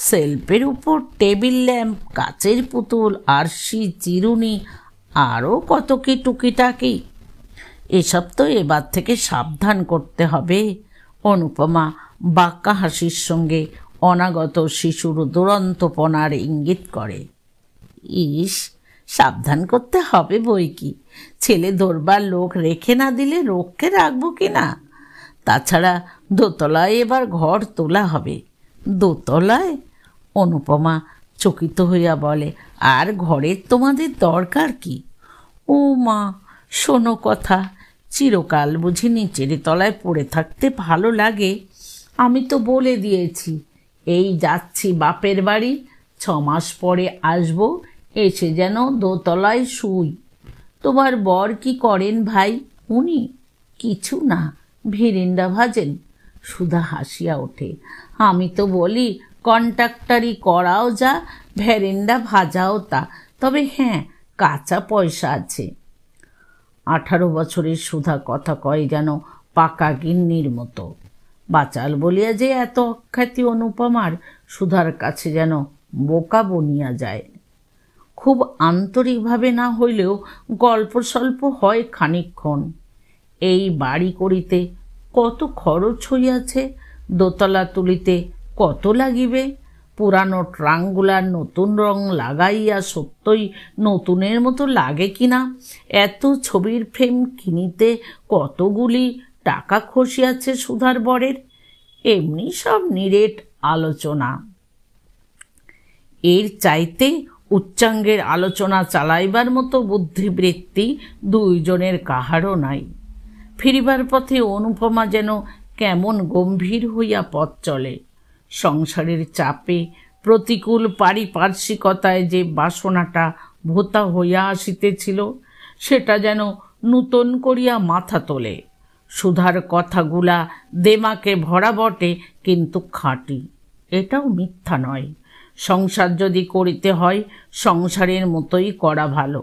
সেলফের উপর টেবিল ল্যাম্প, কাচের পুতুল, আরশি, চিরুনি, আরও কত কি টুকিটাকি। এসব তো এবার থেকে সাবধান করতে হবে। অনুপমা বাঁকা হাসির সঙ্গে অনাগত শিশুর দুরন্তপনার ইঙ্গিত করে। ইস, সাবধান করতে হবে বই কি, ছেলে ধরবার লোক রেখে না দিলে রোগকে রাখবো কি না? তাছাড়া দোতলায় এবার ঘর তোলা হবে। দোতলায়? অনুপমা চকিত হইয়া বলে, আর ঘরের তোমাদের দরকার কি? ও মা, শোনো কথা, চিরকাল বুঝি নিচের তলায় পড়ে থাকতে ভালো লাগে? আমি তো বলে দিয়েছি, এই যাচ্ছি বাপের বাড়ি, 6 মাস পরে আসবো, এসে যেন দোতলায় শুই। তোমার বর কি করেন ভাই? উনি কিছু না, ভেরেন্ডা ভাজেন। সুধা হাসিয়া ওঠে। আমি তো বলি, কন্ট্রাক্টারি করাও যা, ভেরেন্ডা ভাজাও তা, তবে হ্যাঁ, কাঁচা পয়সা আছে। 18 বছরের সুধা কথা কয় যেন পাকা গিন্নির মতো। বাচাল বলিয়া যে এত অখ্যাতি অনুপমার, সুধার কাছে যেন বোকা বনিয়া যায়। খুব আন্তরিকভাবে না হইলেও গল্প স্বল্প হয় খানিকক্ষণ। এই বাড়ি করিতে কত খরচ হইয়াছে, দোতলা তুলিতে কত লাগিবে, পুরানো ট্রাঙ্কগুলার নতুন রং লাগাইয়া সত্যই নতুনের মতো লাগে কিনা, এত ছবির ফ্রেম কিনিতে কতগুলি টাকা খসিয়াছে সুধার বরের, এমনি সব নিরেট আলোচনা। এর চাইতে উচ্চাঙ্গের আলোচনা চালাইবার মতো বুদ্ধিবৃত্তি দুইজনের কাহারও নাই। ফিরিবার পথে অনুপমা যেন কেমন গম্ভীর হইয়া পথ চলে। সংসারের চাপে, প্রতিকূল পারিপার্শ্বিকতায় যে বাসনাটা ভোতা হইয়া আসিতেছিল, সেটা যেন নূতন করিয়া মাথা তোলে। সুধার কথাগুলা দেমাকে ভরা বটে, কিন্তু খাঁটি, এটাও মিথ্যা নয়। সংসার যদি করিতে হয়, সংসারের মতোই করা ভালো।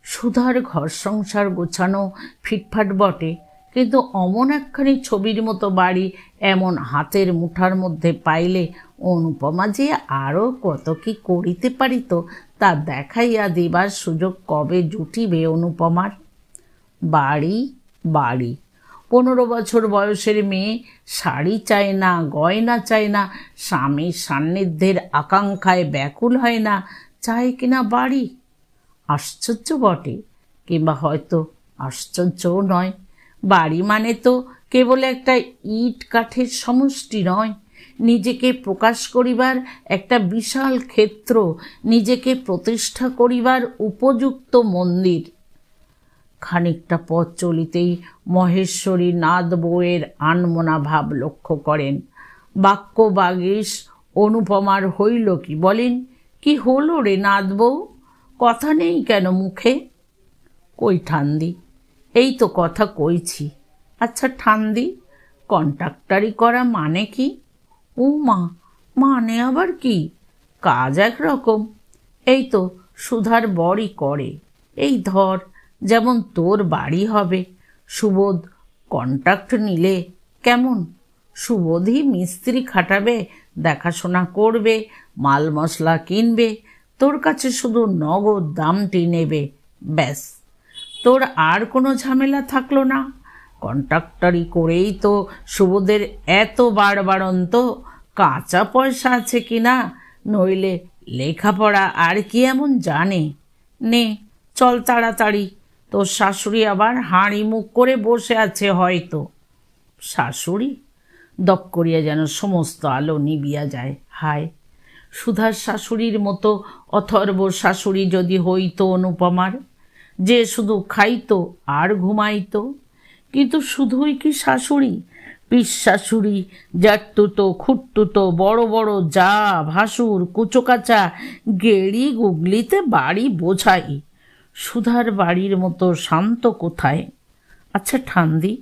সুধার ঘর সংসার গোছানো ফিটফাট বটে, কিন্তু অমন একখানি ছবির মতো বাড়ি এমন হাতের মুঠার মধ্যে পাইলে অনুপমা যে আরও কত কি করিতে পারিত, তা দেখাইয়া দিবার সুযোগ কবে জুটিবে অনুপমার? বাড়ি বাড়ি, 15 বছর বয়সের মেয়ে শাড়ি চায় না, গয়না চায় না, স্বামীর সান্নিধ্যের আকাঙ্ক্ষায় ব্যাকুল হয় না, চায় কিনা বাড়ি? আশ্চর্য বটে, কিংবা হয়তো আশ্চর্যও নয়। বাড়ি মানে তো কেবল একটা ইট কাঠের সমষ্টি নয়, নিজেকে প্রকাশ করিবার একটা বিশাল ক্ষেত্র, নিজেকে প্রতিষ্ঠা করিবার উপযুক্ত মন্দির। খানিকটা পথ চলিতেই মহেশ্বরী নাদ বউয়ের আনমনা ভাব লক্ষ্য করেন। বাক্য বাগীশ অনুপমার হইল কি? বলেন, কি হলো রে নাদ বউ, কথা নেই কেন মুখে? কই ঠান্দি, এই তো কথা কইছি। আচ্ছা ঠান্দি, কন্ট্রাক্টারি করা মানে কি? ও মা, মানে আবার কি? কাজ একরকম, এই তো সুধার বরই করে। এই ধর, যেমন তোর বাড়ি হবে, সুবোধ কন্ট্রাক্ট নিলে কেমন? সুবোধই মিস্ত্রি খাটাবে, দেখাশোনা করবে, মাল মশলা কিনবে, তোর কাছে শুধু নগদ দামটি নেবে, ব্যাস। তোর আর কোনো ঝামেলা থাকলো না। কন্ট্রাক্টারি করেই তো সুবোধের এত বাড়বাড়ন্ত, কাঁচা পয়সা আছে কিনা, নইলে লেখাপড়া আর কি এমন জানে? নে চল তাড়াতাড়ি, তোর শাশুড়ি আবার হাঁড়ি মুখ করে বসে আছে হয়তো। শাশুড়ি? দপ করিয়া যেন সমস্ত আলো নিবিয়া যায়। হায়, সুধার শাশুড়ির মতো অথর্ব শাশুড়ি যদি হইতো অনুপমার, যে শুধু খাইতো আর ঘুমাইতো। কিন্তু শুধুই কি শাশুড়ি? পিসশাশুড়ি, জ্যাঠতুতো, খুঁটতুতো, বড় বড় যা, ভাসুর, কুচোকাচা, গেড়ি গুগলিতে বাড়ি বোঝাই। সুধার বাড়ির মতো শান্ত কোথায়? আচ্ছা ঠান্দি,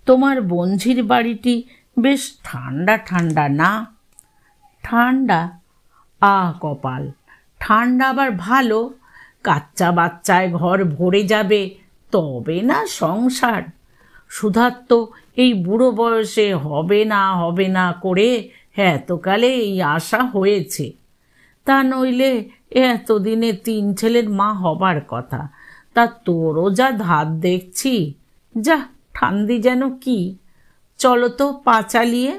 তোমার বঞ্ঝির বাড়িটি বেশ ঠান্ডা ঠান্ডা না? ঠান্ডা? কপাল, ঠান্ডা আবার ভালো। কাচ্চা বাচ্চায় ঘর ভরে যাবে, তবে না সংসার। সুধার তো এই বুড়ো বয়সে হবে না হবে না করে এতকালে এই আশা হয়েছে, তা নইলে এতদিনে 3 ছেলের মা হবার কথা। তা তোরও যা ধার দেখছি, যা ঠান্দি যেন কি। চলো তো পা চালিয়ে।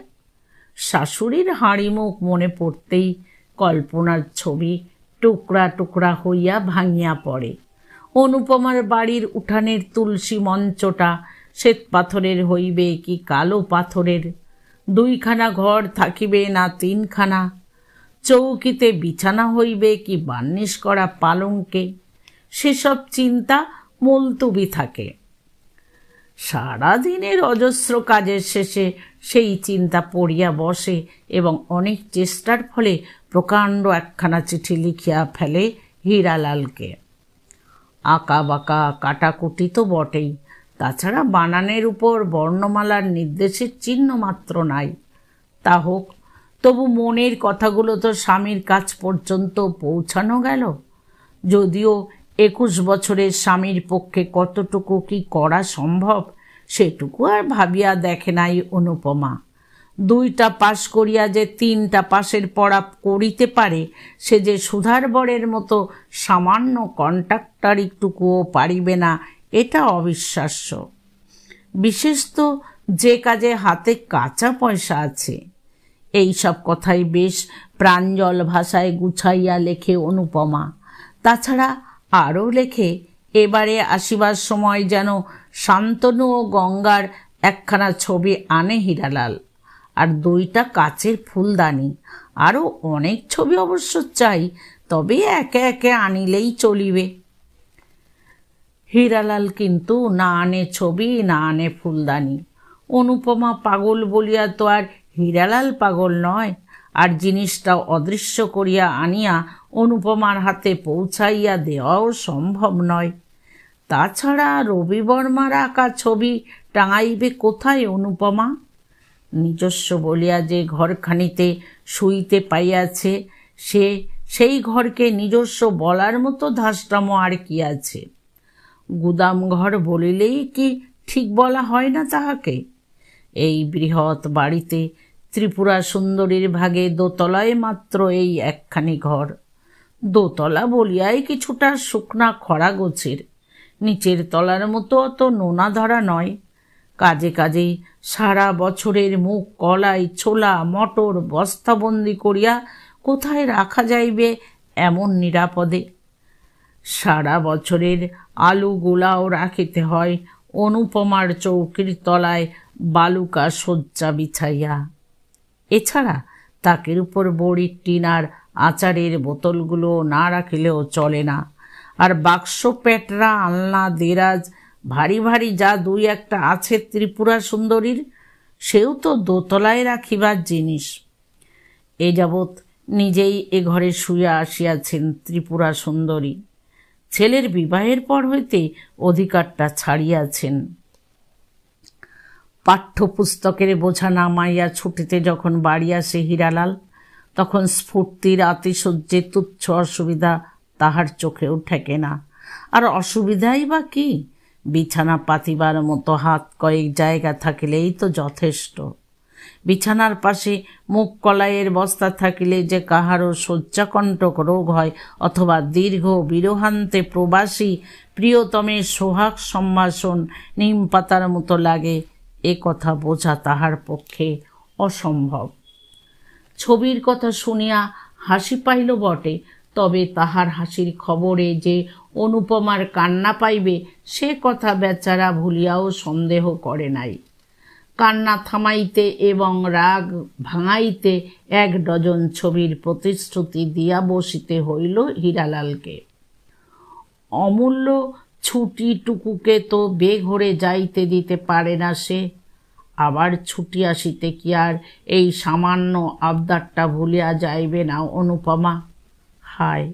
শাশুড়ির হাঁড়ি মুখ মনে পড়তেই কল্পনার ছবি টুকরা টুকরা হইয়া ভাঙিয়া পড়ে। অনুপমার বাড়ির উঠানের তুলসী মঞ্চটা শ্বেত পাথরের হইবে কি কালো পাথরের? 2খানা ঘর থাকিবে না 3খানা? চৌকিতে বিছানা হইবে কি বার্নিশ করা পালঙ্কে, সেসব চিন্তা মুলতুবি থাকে। সারাদিনের অজস্র কাজের শেষে সেই চিন্তা পড়িয়া বসে এবং অনেক চেষ্টার ফলে প্রকাণ্ড একখানা চিঠি লিখিয়া ফেলে হীরালালকে। আঁকা বাঁকা কাটাকুটি তো বটেই, তাছাড়া বানানের উপর বর্ণমালার নির্দেশের চিহ্ন মাত্র নাই। তা হোক, তবু মনের কথাগুলো তো স্বামীর কাছ পর্যন্ত পৌঁছানো গেল। যদিও 21 বছরের স্বামীর পক্ষে কতটুকু কি করা সম্ভব সেটুকু আর ভাবিয়া দেখে নাই অনুপমা। 2টা পাশ করিয়া যে 3টা পাশের পড়া করিতে পারে, সে যে সুধার বরের মতো সামান্য কন্ট্রাক্টারিটুকুও পারিবে না, এটা অবিশ্বাস্য। বিশেষ তো যে কাজে হাতে কাঁচা পয়সা আছে। এই সব কথাই বেশ প্রাঞ্জল ভাষায় গুছাইয়া লেখে অনুপমা। তাছাড়া আরও লেখে, এবারে আসিবার সময় যেন শান্তনু ও গঙ্গার একখানা ছবি আনে হীরালাল, আর 2টা কাচের ফুলদানি। আরও অনেক ছবি অবশ্য চাই, তবে একে একে আনিলেই চলিবে। হীরালাল কিন্তু না আনে ছবি, না আনে ফুলদানি। অনুপমা পাগল বলিয়া তো আর হীরালাল পাগল নয়। আর জিনিসটা অদৃশ্য করিয়া আনিয়া অনুপমার হাতে পৌঁছাইয়া দেওয়াও সম্ভব নয়। তাছাড়া রবি বর্মার আঁকা ছবি টাঙাইবে কোথায় অনুপমা? নিজস্ব বলিয়া যে ঘরখানিতে শুইতে পাইয়াছে, সেই ঘরকে নিজস্ব বলার মতো ধাস্টামো আর কি আছে? গুদাম ঘর বলিলেই কি ঠিক বলা হয় না তাহাকে? এই বৃহৎ বাড়িতে ত্রিপুরা সুন্দরীর ভাগে দোতলায় মাত্র এই একখানি ঘর। দোতলা বলিয়াই কিছুটা শুকনা খরা গোছের, নিচের তলার মতো অত নোনা ধরা নয়। কাজে কাজেই সারা বছরের মুখ কলাই, ছোলা, মটর বস্তাবন্দি করিয়া কোথায় রাখা যাইবে এমন নিরাপদে? সারা বছরের আলুগুলাও রাখিতে হয় অনুপমার চৌকির তলায় বালুকা শয্যা বিছাইয়া। এছাড়া তাকের উপর বড়ির টিন আর আচারের বোতলগুলো না রাখিলেও চলে না। আর বাক্স, পেটরা, আলনা, দেরাজ, ভারী ভারী যা 2-1টা আছে ত্রিপুরা সুন্দরীর, সেও তো দোতলায় রাখিবার জিনিস। এ যাবৎ নিজেই এ ঘরে শুইয়া আসিয়াছেন ত্রিপুরা সুন্দরী। ছেলের বিবাহের পর হইতে অধিকারটা ছাড়িয়াছেন। পাঠ্যপুস্তকের বোঝা নামাইয়া ছুটিতে যখন বাড়ি আসে হীরালাল, তখন স্ফূর্তির আতিশয্যে তুচ্ছ অসুবিধা তাহার চোখেও ঠেকে না। আর অসুবিধাই বা কি? বিছানা পাতিবার মতো হাত কয়েক জায়গা থাকিলেই তো যথেষ্ট। বিছানার পাশে মুখ কলাইয়ের বস্তা থাকিলে যে কাহারও শয্যাকণ্টক রোগ হয়, অথবা দীর্ঘ বিরহান্তে প্রবাসী প্রিয়তমের সোহাগ সম্ভাষণ নিম পাতার মতো লাগে, এ কথা বোঝা তাহার পক্ষে অসম্ভব। ছবির কথা শুনিয়া হাসি পাইল বটে, তবে তাহার হাসির খবরে যে অনুপমার কান্না পাইবে সে কথা বেচারা ভুলিয়াও সন্দেহ করে নাই। কান্না থামাইতে এবং রাগ ভাঙাইতে 1 ডজন ছবির প্রতিশ্রুতি দিয়া বসিতে হইল হীরালালকে। অমূল্য ছুটিটুকুকে তো বেঘরে যাইতে দিতে পারে না সে। আবার ছুটি আসিতে কি আর এই সামান্য আবদারটা ভুলিয়া যাইবে না অনুপমা? হায়,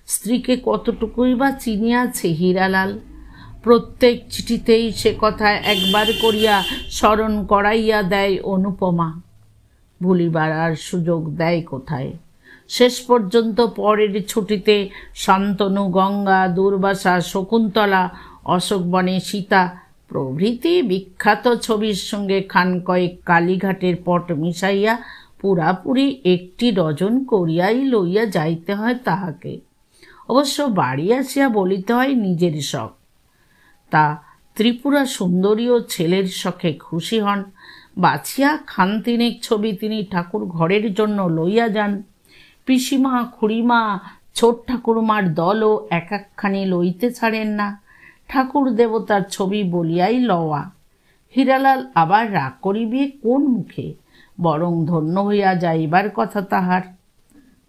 স্ত্রীকে কতটুকুই বা চিনিয়াছে হীরালাল। প্রত্যেক চিঠিতেই সে কথা একবার করিয়া স্মরণ করাইয়া দেয় অনুপমা। ভুলিবার আর সুযোগ দেয় কোথায়? শেষ পর্যন্ত পরের ছুটিতে শান্তনু, গঙ্গা, দুর্বাসা, শকুন্তলা, অশোকবনে সীতা প্রভৃতি বিখ্যাত ছবির সঙ্গে খান কয়েক কালীঘাটের পট মিশাইয়া পুরাপুরি 1 ডজন করিয়াই লইয়া যাইতে হয় তাহাকে। অবশ্য বাড়ি আসিয়া বলিতে হয় নিজের শখ। তা ত্রিপুরা সুন্দরী ও ছেলের শখে খুশি হন। বাছিয়া খান 3 ছবি তিনি ঠাকুর ঘরের জন্য লইয়া যান। পিসিমা, খুড়িমা, ছোট ঠাকুরমার দলও এক-একখানি লইতে ছাড়েন না। ঠাকুর দেবতার ছবি বলিয়াই লওয়া। হীরালাল আবার রাগ করিবে কোন মুখে? বরং ধন্য হইয়া যাইবার কথা তাহার।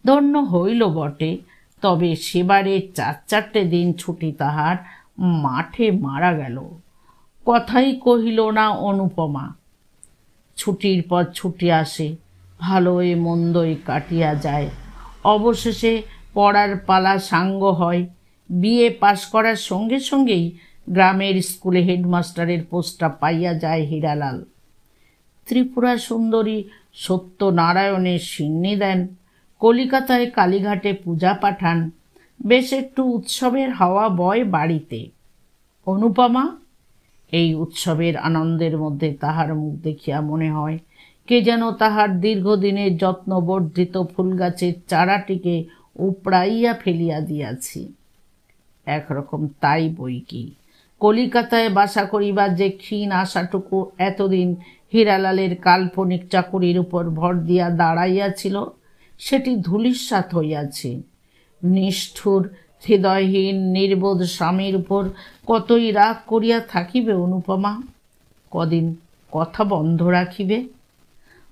ধন্য হইল বটে, তবে সেবারে 4 দিন ছুটি তাহার মাঠে মারা গেল। কথাই কহিল না অনুপমা। ছুটির পর ছুটি আসে, ভালোই মন্দই কাটিয়া যায়। অবশেষে পড়ার পালা সাঙ্গ হয়। বিএ পাশ করার সঙ্গে সঙ্গেই গ্রামের স্কুলে হেডমাস্টারের পোস্টটা পাইয়া যায় হীরালাল। ত্রিপুরা সুন্দরী সত্যনারায়ণের সিন্নি দেন, কলিকাতায় কালীঘাটে পূজা পাঠান, বেশ একটু উৎসবের হাওয়া বয় বাড়িতে। অনুপমা? এই উৎসবের আনন্দের মধ্যে তাহার মুখ দেখিয়া মনে হয় কে যেন তাহার দীর্ঘদিনের যত্নবর্ধিত ফুলগাছের চারাটিকে উপড়াইয়া ফেলিয়া দিয়াছি। একরকম তাই বই কি। কলিকাতায় বাসা করিবার যে ক্ষীণ আশাটুকু এতদিন হীরালালের কাল্পনিক চাকুরির উপর ভর দিয়া দাঁড়াইয়াছিল, সেটি ধূলিসাৎ হইয়াছে। নিষ্ঠুর হৃদয়হীন নির্বোধ স্বামীর উপর কতই রাগ করিয়া থাকিবে অনুপমা? কদিন কথা বন্ধ রাখিবে?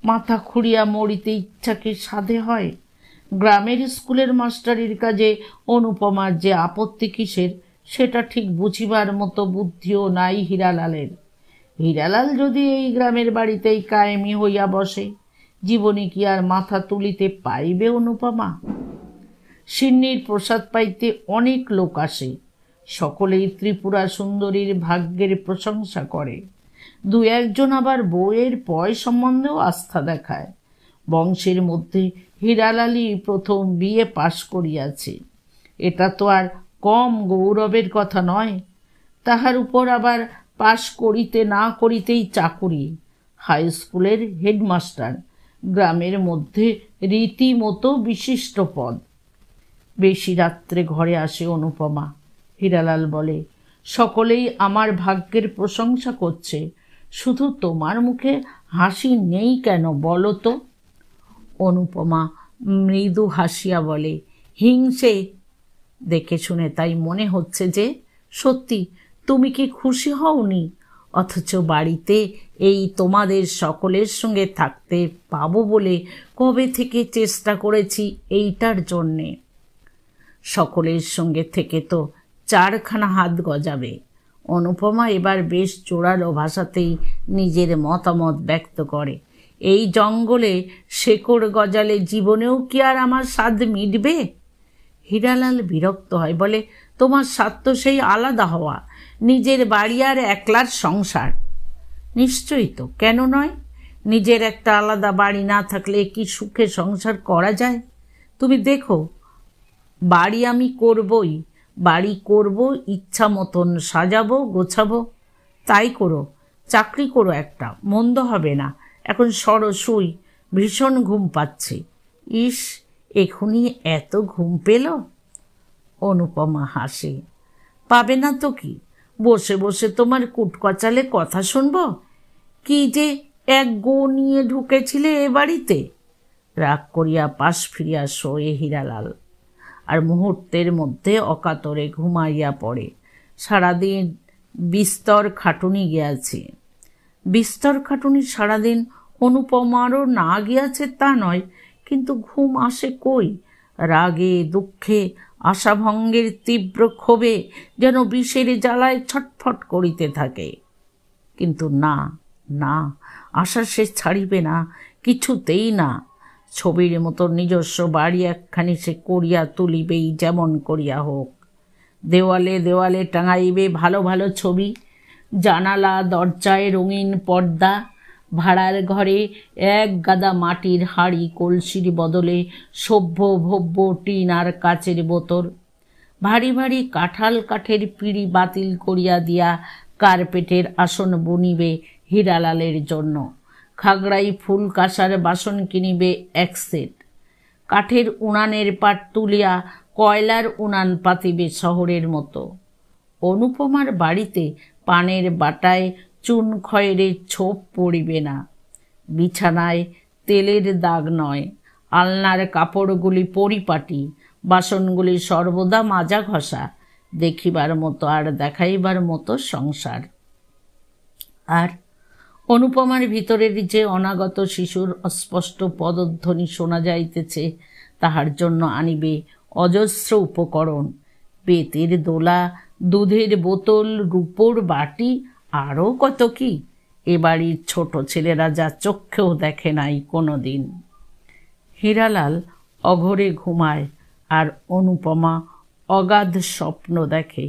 মাথা খুঁড়িয়া মরিতে ইচ্ছা কি সাধে হয়? গ্রামের স্কুলের মাস্টারির কাজে অনুপমার যে আপত্তি কিসের, সেটা ঠিক বুঝিবার মতো বুদ্ধিও নাই হীরালালের। হীরালাল যদি এই গ্রামের বাড়িতেই কায়েমি হইয়া বসে, জীবনে কি আর মাথা তুলিতে পাইবে অনুপমা? সিন্নির প্রসাদ পাইতে অনেক লোক আসে, সকলেই ত্রিপুরা সুন্দরীর ভাগ্যের প্রশংসা করে। 2-1 আবার বউয়ের পয় সম্বন্ধেও আস্থা দেখায়। বংশের মধ্যে হীরালালই প্রথম বিএ পাশ করিয়াছে, এটা তো আর কম গৌরবের কথা নয়। তাহার উপর আবার পাশ করিতে না করিতেই চাকুরি, হাই স্কুলের হেডমাস্টার, গ্রামের মধ্যে রীতিমতো বিশিষ্ট পদ। বেশি রাত্রে ঘরে আসে অনুপমা। হীরালাল বলে, সকলেই আমার ভাগ্যের প্রশংসা করছে, শুধু তোমার মুখে হাসি নেই কেন বলো তো? অনুপমা মৃদু হাসিয়া বলে, হিংসে। দেখে শুনে তাই মনে হচ্ছে যে সত্যি তুমি কি খুশি হওনি? অথচ বাড়িতে এই তোমাদের সকলের সঙ্গে থাকতে পাবো বলে কবে থেকে চেষ্টা করেছি এইটার জন্যে। সকলের সঙ্গে থেকে তো 4খানা হাত গজাবে। অনুপমা এবার বেশ জোরালো ভাষাতেই নিজের মতামত ব্যক্ত করে। এই জঙ্গলে শেকড় গজালে জীবনেও কি আর আমার স্বাদ মিটবে? হীরালাল বিরক্ত হয়, বলে, তোমার স্বাদ তো সেই আলাদা হওয়া, নিজের বাড়ি আর একলার সংসার। নিশ্চয়ই তো, কেন নয়? নিজের একটা আলাদা বাড়ি না থাকলে কি সুখে সংসার করা যায়? তুমি দেখো, বাড়ি আমি করবই, বাড়ি করব, ইচ্ছা মতন সাজাবো গোছাবো। তাই করো, চাকরি করো একটা, মন্দ হবে না। এখন সরো, শুই, ভীষণ ঘুম পাচ্ছে। ইস, এখনই এত ঘুম পেল? অনুপমা হাসে। পাবে না তো কি, বসে বসে তোমার কুটকচালে কথা শুনবো? কি যে এক গো নিয়ে ঢুকেছিলে এ বাড়িতে? রাগ করিয়া পাশ ফিরিয়া শোয়ে হীরালাল, আর মুহূর্তের মধ্যে অকাতরে ঘুমাইয়া পড়ে। সারাদিন বিস্তর খাটুনি গিয়াছে। বিস্তর খাটুনি সারাদিন অনুপমারও না গিয়াছে তা নয়, কিন্তু ঘুম আসে কই? রাগে দুঃখে আশাভঙ্গের তীব্র ক্ষোভে যেন বিষের জ্বালায় ছটফট করিতে থাকে। কিন্তু না না, আশা সে ছাড়িবে না, কিছুতেই না। ছবির মতো নিজস্ব বাড়ি একখানি সে করিয়া তুলিবেই, যেমন করিয়া হোক। দেওয়ালে দেওয়ালে টাঙাইবে ভালো ভালো ছবি, জানালা দরজায় রঙিন পর্দা, ভাড়ার ঘরে 1 গাদা মাটির হাঁড়ি কলসির বদলে সভ্য ভব্য টিন আর কাচের বোতল। ভারী ভারী কাঁঠাল কাঠের পিঁড়ি বাতিল করিয়া দিয়া কার্পেটের আসন বুনিবে হীরালালের জন্য। খাগড়াই ফুল কাঁসার বাসন কিনিবে 1 সেট। কাঠের উনানের পাট তুলিয়া কয়লার উনান পাতিবে শহরের মতো। অনুপমার বাড়িতে পানের বাটায় চুন খয়েরের ছোপ পড়িবে না। বিছানায় তেলের দাগ নয়, আলনার কাপড়গুলি পরিপাটি, বাসনগুলি সর্বদা মাজা ঘষা, দেখিবার মতো আর দেখাইবার মতো সংসার। আর অনুপমার ভিতরের যে অনাগত শিশুর অস্পষ্ট পদধ্বনি শোনা যাইতেছে, তাহার জন্য আনিবে অজস্র উপকরণ, বেতের দোলা, দুধের বোতল, রূপোর বাটি, আরও কত কি এ বাড়ির ছোট ছেলেরা যা চক্ষেও দেখে নাই কোনো দিন। হীরালাল অঘরে ঘুমায় আর অনুপমা অগাধ স্বপ্ন দেখে।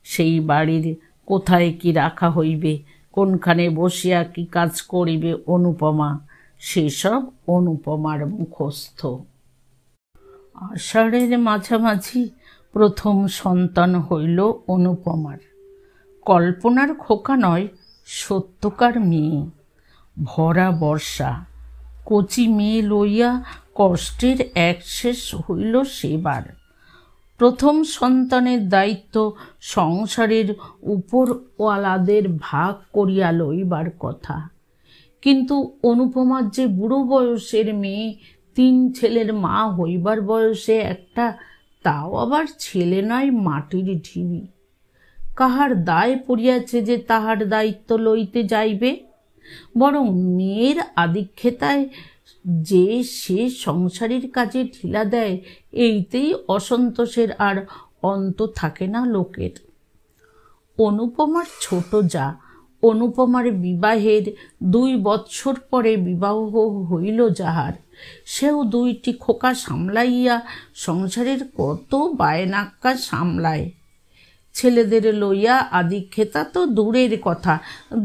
সেই বাড়ির কোথায় কি রাখা হইবে, কোনখানে বসিয়া কি কাজ করিবে অনুপমা, সেসব অনুপমার মুখস্থ। আষাঢ়ের মাঝামাঝি প্রথম সন্তান হইল অনুপমার। কল্পনার খোকা নয়, সত্যকার মেয়ে। ভরা বর্ষা, কচি মেয়ে লইয়া কষ্টের একশেষ হইল সেবার। প্রথম সন্তানের দায়িত্ব সংসারের উপরওয়ালাদের ভাগ করিয়া লইবার কথা, কিন্তু অনুপমার যে বুড়ো বয়সের মেয়ে, 3 ছেলের মা হইবার বয়সে একটা, তাও আবার ছেলে নয়, মাটির ঢিবি। কাহার দায় পড়িয়াছে যে তাহার দায়িত্ব লইতে যাইবে? বরং মেয়ের আদিক্ষেতায় যে সে সংসারের কাজে ঢিলা দেয়, এইতেই অসন্তোষের আর অন্ত থাকে না লোকের। অনুপমার ছোট যা, অনুপমার বিবাহের 2 বৎসর পরে বিবাহ হইল যাহার, সেও 2টি খোকা সামলাইয়া সংসারের কত বায়নাক্কা সামলায়। ছেলেদের লইয়া আদিক্ষেতা তো দূরের কথা,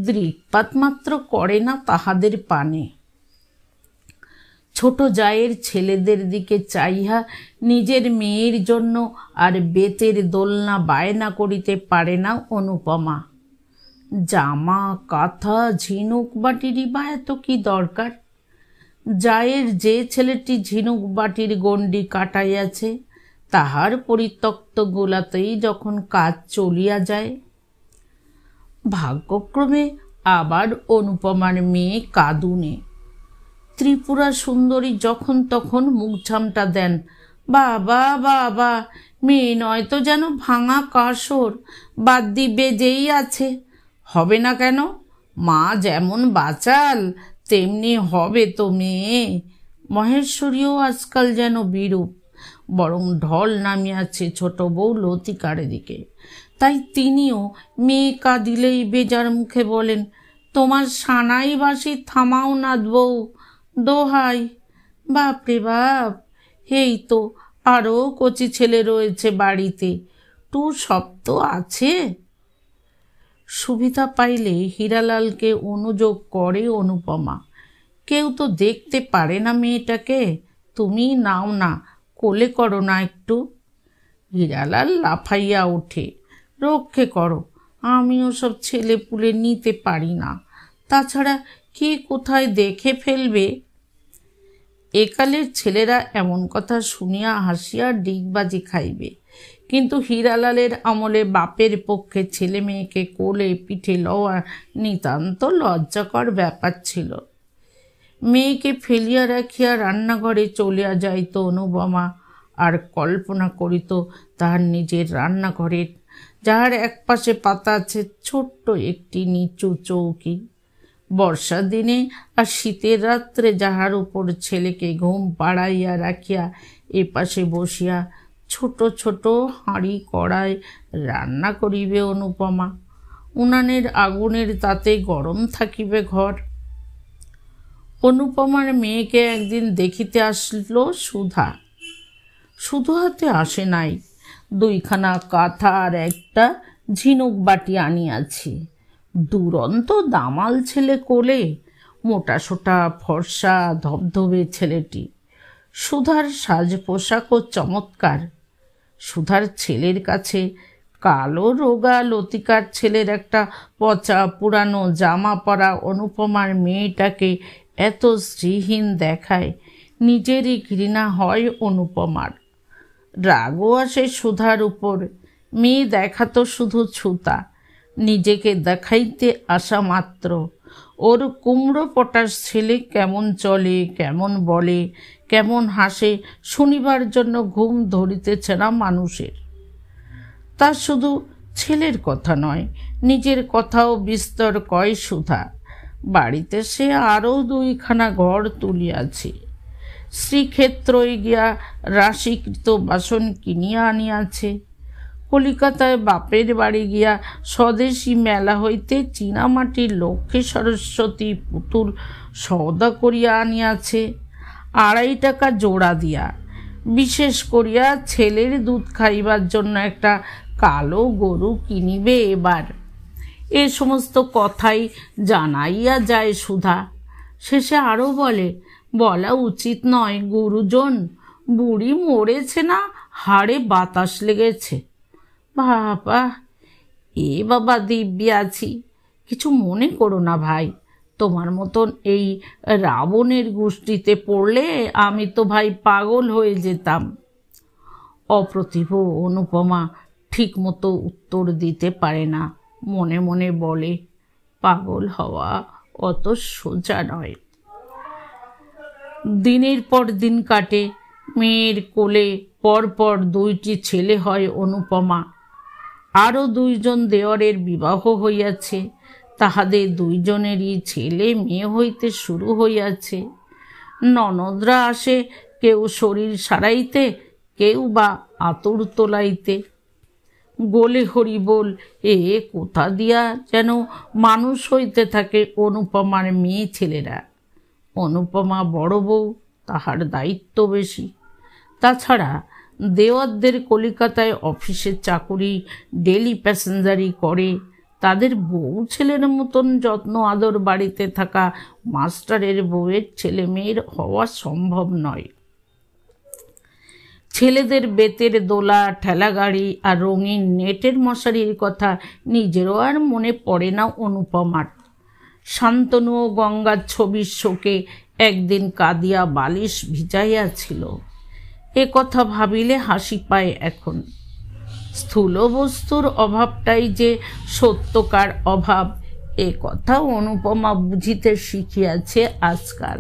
দৃকপাত মাত্র করে না তাহাদের পানে। ছোট জায়ের ছেলেদের দিকে চাইয়া নিজের মেয়ের জন্য আর বেতের দোলনা বায়না করিতে পারে না অনুপমা। জামা, কাঁথা, ঝিনুক বাটিরই বা এত কি দরকার? জায়ের যে ছেলেটি ঝিনুক বাটির গণ্ডি কাটাইয়াছে, তাহার পরিত্যক্ত গোলাতেই যখন কাজ চলিয়া যায়। ভাগ্যক্রমে আবার অনুপমার মেয়ে কাঁদুনে। ত্রিপুরা সুন্দরী যখন তখন মুখঝামটা দেন, বাবা বাবা, মেয়ে নয় তো যেন ভাঙা কাসর, বাদ্যি বেজেই আছে। হবে না কেন? মা যেমন বাচাল তেমনি হবে তো মেয়ে। মহেশ্বরীও আজকাল যেন বিরূপ, বরং ঢল নামিয়াছে ছোট বউ লতিকার দিকে। তাই তিনিও মেয়ে কাঁদিলেই বেজার মুখে বলেন, তোমার সানাই বাঁশি থামাও না বউ, দোহাই। বাপরে বাপ, এই তো আরও কচি ছেলে রয়েছে বাড়িতে, সব তো আছে। সুবিধা পাইলে হীরালালকে অনুযোগ করে অনুপমা, কেউ তো দেখতে পারে না মেয়েটাকে, তুমি নাও না, কোলে করো না একটু। হীরালাল লাফাইয়া ওঠে, রক্ষে করো, আমিও সব ছেলে পুলে নিতে পারি না, তাছাড়া কে কোথায় দেখে ফেলবে। একালের ছেলেরা এমন কথা শুনিয়া হাসিয়া ডিগবাজি খাইবে, কিন্তু হীরালালের আমলে বাপের পক্ষে ছেলে মেয়েকে কোলে পিঠে লওয়া নিতান্ত লজ্জাকর ব্যাপার ছিল। মেয়েকে ফেলিয়া রাখিয়া রান্নাঘরে চলিয়া যাইত অনুপমা, আর কল্পনা করিত তাহার নিজের রান্নাঘরের, যাহার একপাশে পাতা আছে ছোট্ট একটি নিচু চৌকি। বর্ষার দিনে আর শীতের রাত্রে যাহার উপর ছেলেকে ঘুম পাড়াইয়া রাখিয়া এপাশে বসিয়া ছোট ছোট হাঁড়ি কড়ায় রান্না করিবে অনুপমা। উনানের আগুনের তাতে গরম থাকিবে ঘর। অনুপমার মেয়েকে একদিন দেখিতে আসলো সুধা। শুধু হাতে আসে নাই, 2খানা কাঁথা আর একটা ঝিনুক বাটি আনিয়াছি। দুরন্ত দামাল ছেলে কোলে, মোটা সোটা ফর্সা ধবধবে ছেলেটি। সুধার সাজ পোশাকও চমৎকার। সুধার ছেলের কাছে কালো রোগা লতিকার ছেলের একটা পচা পুরানো জামা পরা অনুপমার মেয়েটাকে এত শ্রীহীন দেখায়, নিজেরই ঘৃণা হয় অনুপমার। রাগও আসে সুধার উপর। মেয়ে দেখাতো শুধু ছুতা, নিজেকে দেখাইতে আসা মাত্র। ওর কুমড়ো পটাশ ছেলে কেমন চলে, কেমন বলে, কেমন হাসে, শুনিবার জন্য ঘুম ধরিতেছে না মানুষের। তার শুধু ছেলের কথা নয়, নিজের কথাও বিস্তর কয় সুধা। বাড়িতে সে আরও 2খানা ঘর তুলিয়াছে। শ্রীক্ষেত্রই গিয়া রাশিকৃত বাসন কিনিয়া আনিয়াছে। কলিকাতায় বাপের বাড়ি গিয়া স্বদেশী মেলা হইতে চীনামাটির লক্ষ্মী সরস্বতী পুতুল সওদা করিয়া আনিয়াছে 2.5 টাকা জোড়া দিয়া। বিশেষ করিয়া ছেলের দুধ খাইবার জন্য একটা কালো গরু কিনিবে এবার। এ সমস্ত কথাই জানাইয়া যায় সুধা। শেষে আরও বলা উচিত নয় গুরুজন, বুড়ি মরেছে না হাড়ে বাতাস লেগেছে। বাবা বাবা দিব্যি আছি, কিছু মনে করো না ভাই। তোমার মতন এই রাবণের গোষ্ঠীতে পড়লে আমি তো ভাই পাগল হয়ে যেতাম। অপ্রতিভ অনুপমা ঠিক মতো উত্তর দিতে পারে না, মনে মনে বলে পাগল হওয়া অত সোজা নয়। দিনের পর দিন কাটে। মেয়ের কোলে পরপর 2টি ছেলে হয় অনুপমা। আরও 2 জন দেওরের বিবাহ হইয়াছে, তাহাদের 2 জনেরই ছেলে মেয়ে হইতে শুরু হইয়াছে। ননদরা আসে, কেউ শরীর সারাইতে, কেউ বা আতর তোলাইতে। গোলে হরি বল কোথা দিয়া যেন মানুষ হইতে থাকে অনুপমার মেয়ে ছেলেরা। অনুপমা বড় বউ, তাহার দায়িত্ব বেশি। তাছাড়া দেওয়ারদের কলিকাতায় অফিসের চাকুরি, ডেলি প্যাসেঞ্জারি করে। তাদের বউ ছেলের মতন যত্ন আদর বাড়িতে থাকা মাস্টারের বউয়ের ছেলে মেয়ের হওয়া সম্ভব নয়। ছেলেদের বেতের দোলা, ঠেলাগাড়ি আর রঙিন নেটের মশারির কথা নিজেরও আর মনে পড়ে না অনুপমার। শান্তনু ও গঙ্গার ছবির শোকে একদিন কাঁদিয়া বালিশ ভিজাইয়াছিল। এ কথা ভাবিলে হাসি পায় এখন। স্থূল বস্তুর অভাবটাই যে সত্যকার অভাব, এ কথা অনুপমা বুঝিতে শিখিয়াছে আজকাল।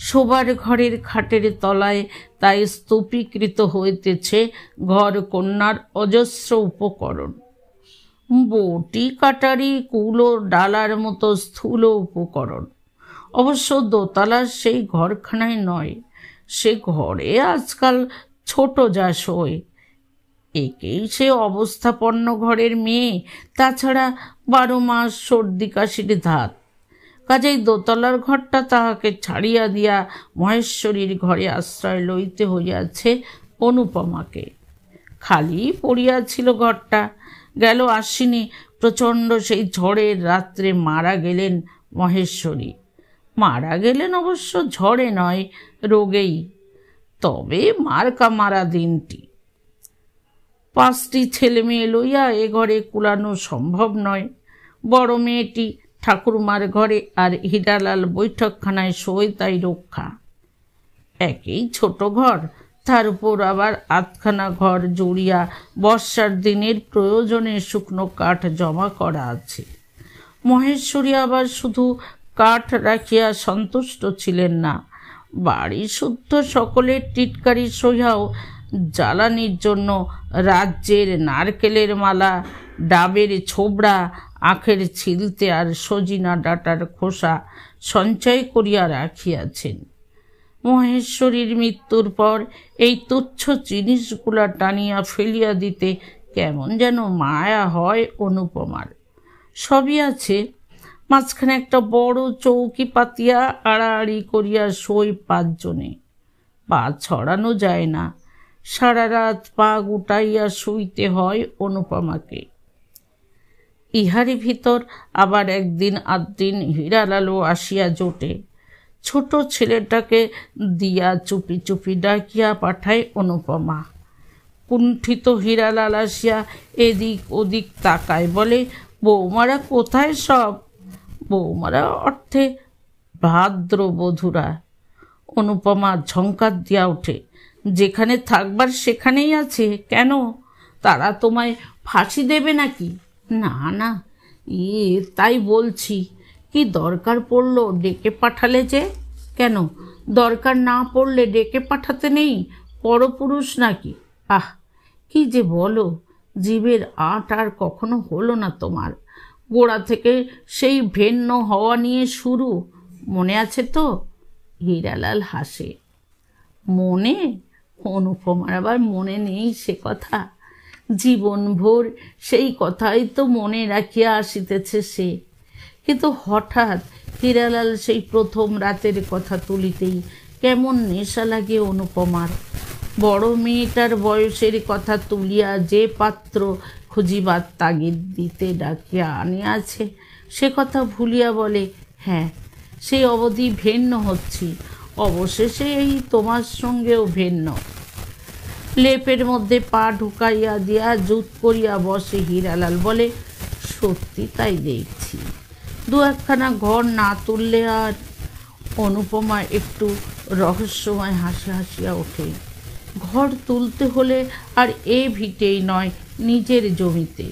শোবার ঘরের খাটের তলায় তাই স্তূপীকৃত হইতেছে ঘর কন্যার অজস্র উপকরণ। বটি, কাটারি, কুলো, ডালার মতো স্থূল উপকরণ। অবশ্য দোতলার সেই ঘরখানায় নয়, সে ঘরে আজকাল ছোট যা শোয়, একেই সে অবস্থাপন্ন ঘরের মেয়ে। তাছাড়া 12 মাস সর্দি কাশির ধাত। কাজেই দোতলার ঘরটা তাহাকে ছাড়িয়া দিয়া মহেশ্বরীর ঘরে আশ্রয় লইতে হইয়াছে অনুপমাকে। খালি পড়িয়াছিল ঘরটা। গেল আশ্বিনী প্রচণ্ড সেই ঝড়ের রাত্রে মারা গেলেন মহেশ্বরী। মারা গেলেন অবশ্য ঝড়ে নয়, রোগেই। তবে মার্কা মারা দিনটি। 5টি ছেলে মেয়ে লইয়া এ ঘরে কুলানো সম্ভব নয়। বড় মেয়েটি ঠাকুরমার ঘরে আর হীরালাল বৈঠকখানায় শোয়, তাই রক্ষা। একই ছোট ঘর, তার উপর আবার 8খানা ঘর জড়িয়া বর্ষার দিনের প্রয়োজনে শুকনো কাঠ জমা করা আছে। মহেশ্বরী আবার শুধু কাঠ রাখিয়া সন্তুষ্ট ছিলেন না, বাড়ি শুদ্ধ সকলের টিটকারি সহিয়াও জ্বালানির জন্য রাজ্যের নারকেলের মালা, ডাবের ছোবড়া, আখের ছিলতে আর সজিনা ডাঁটার খোসা সঞ্চয় করিয়া রাখিয়াছেন। মহেশ্বরীর মৃত্যুর পর এই তুচ্ছ জিনিসগুলা টানিয়া ফেলিয়া দিতে কেমন যেন মায়া হয় অনুপমার। সবই আছে, মাঝখানে একটা বড় চৌকি পাতিয়া আড়াআড়ি করিয়া শোয় 5 জনে। পা ছড়ানো যায় না, সারা রাত পা গুটাইয়া শুইতে হয় অনুপমাকে। ইহারি ভিতর আবার একদিন আধদিন হীরালালও আসিয়া জোটে। ছোট ছেলেটাকে দিয়া চুপি চুপি ডাকিয়া পাঠায় অনুপমা। কুণ্ঠিত হীরালাল আসিয়া এদিক ওদিক তাকায়, বলে বৌমারা কোথায় সব? বৌমারা অর্থে ভাদ্রবধূরা। অনুপমা ঝঙ্কার দিয়া ওঠে, যেখানে থাকবার সেখানেই আছে। কেন, তারা তোমায় ফাঁসি দেবে নাকি? না না, তাই বলছি। কি দরকার পড়লো ডেকে পাঠালে যে? কেন, দরকার না পড়লে ডেকে পাঠাতে নেই? পরপুরুষ নাকি? আহ, কি যে বলো! জীবের আট আর কখনো হলো না তোমার। গোড়া থেকে সেই ভেন্ন হওয়া নিয়ে শুরু, মনে আছে তো? হীরালাল হাসে। মনে? অনুপমার আবার মনে নেই সে কথা? জীবনভর সেই কথাই তো মনে রাখিয়া আসিতেছে সে। কিন্তু হঠাৎ হীরালাল সেই প্রথম রাতের কথা তুলিতেই কেমন নেশা লাগে অনুপমার। বড় মেয়েটার বয়সের কথা তুলিয়া যে পাত্র খুঁজিবার তাগিদ দিতে ডাকিয়া আনিয়াছে সে কথা ভুলিয়া বলে, হ্যাঁ সেই অবধি ভিন্ন হচ্ছি, অবশেষে এই তোমার সঙ্গেও ভিন্ন। লেপের মধ্যে পা ঢুকাইয়া দিয়া জুত করিয়া বসে হীরালাল, বলে, সত্যি তাই দেখছি, দু একখানা ঘর না তুললে আর। অনুপমা একটু রহস্যময় হাসিয়া ওঠে। ঘর তুলতে হলে আর এ ভিটেই নয়, নিজের জমিতে।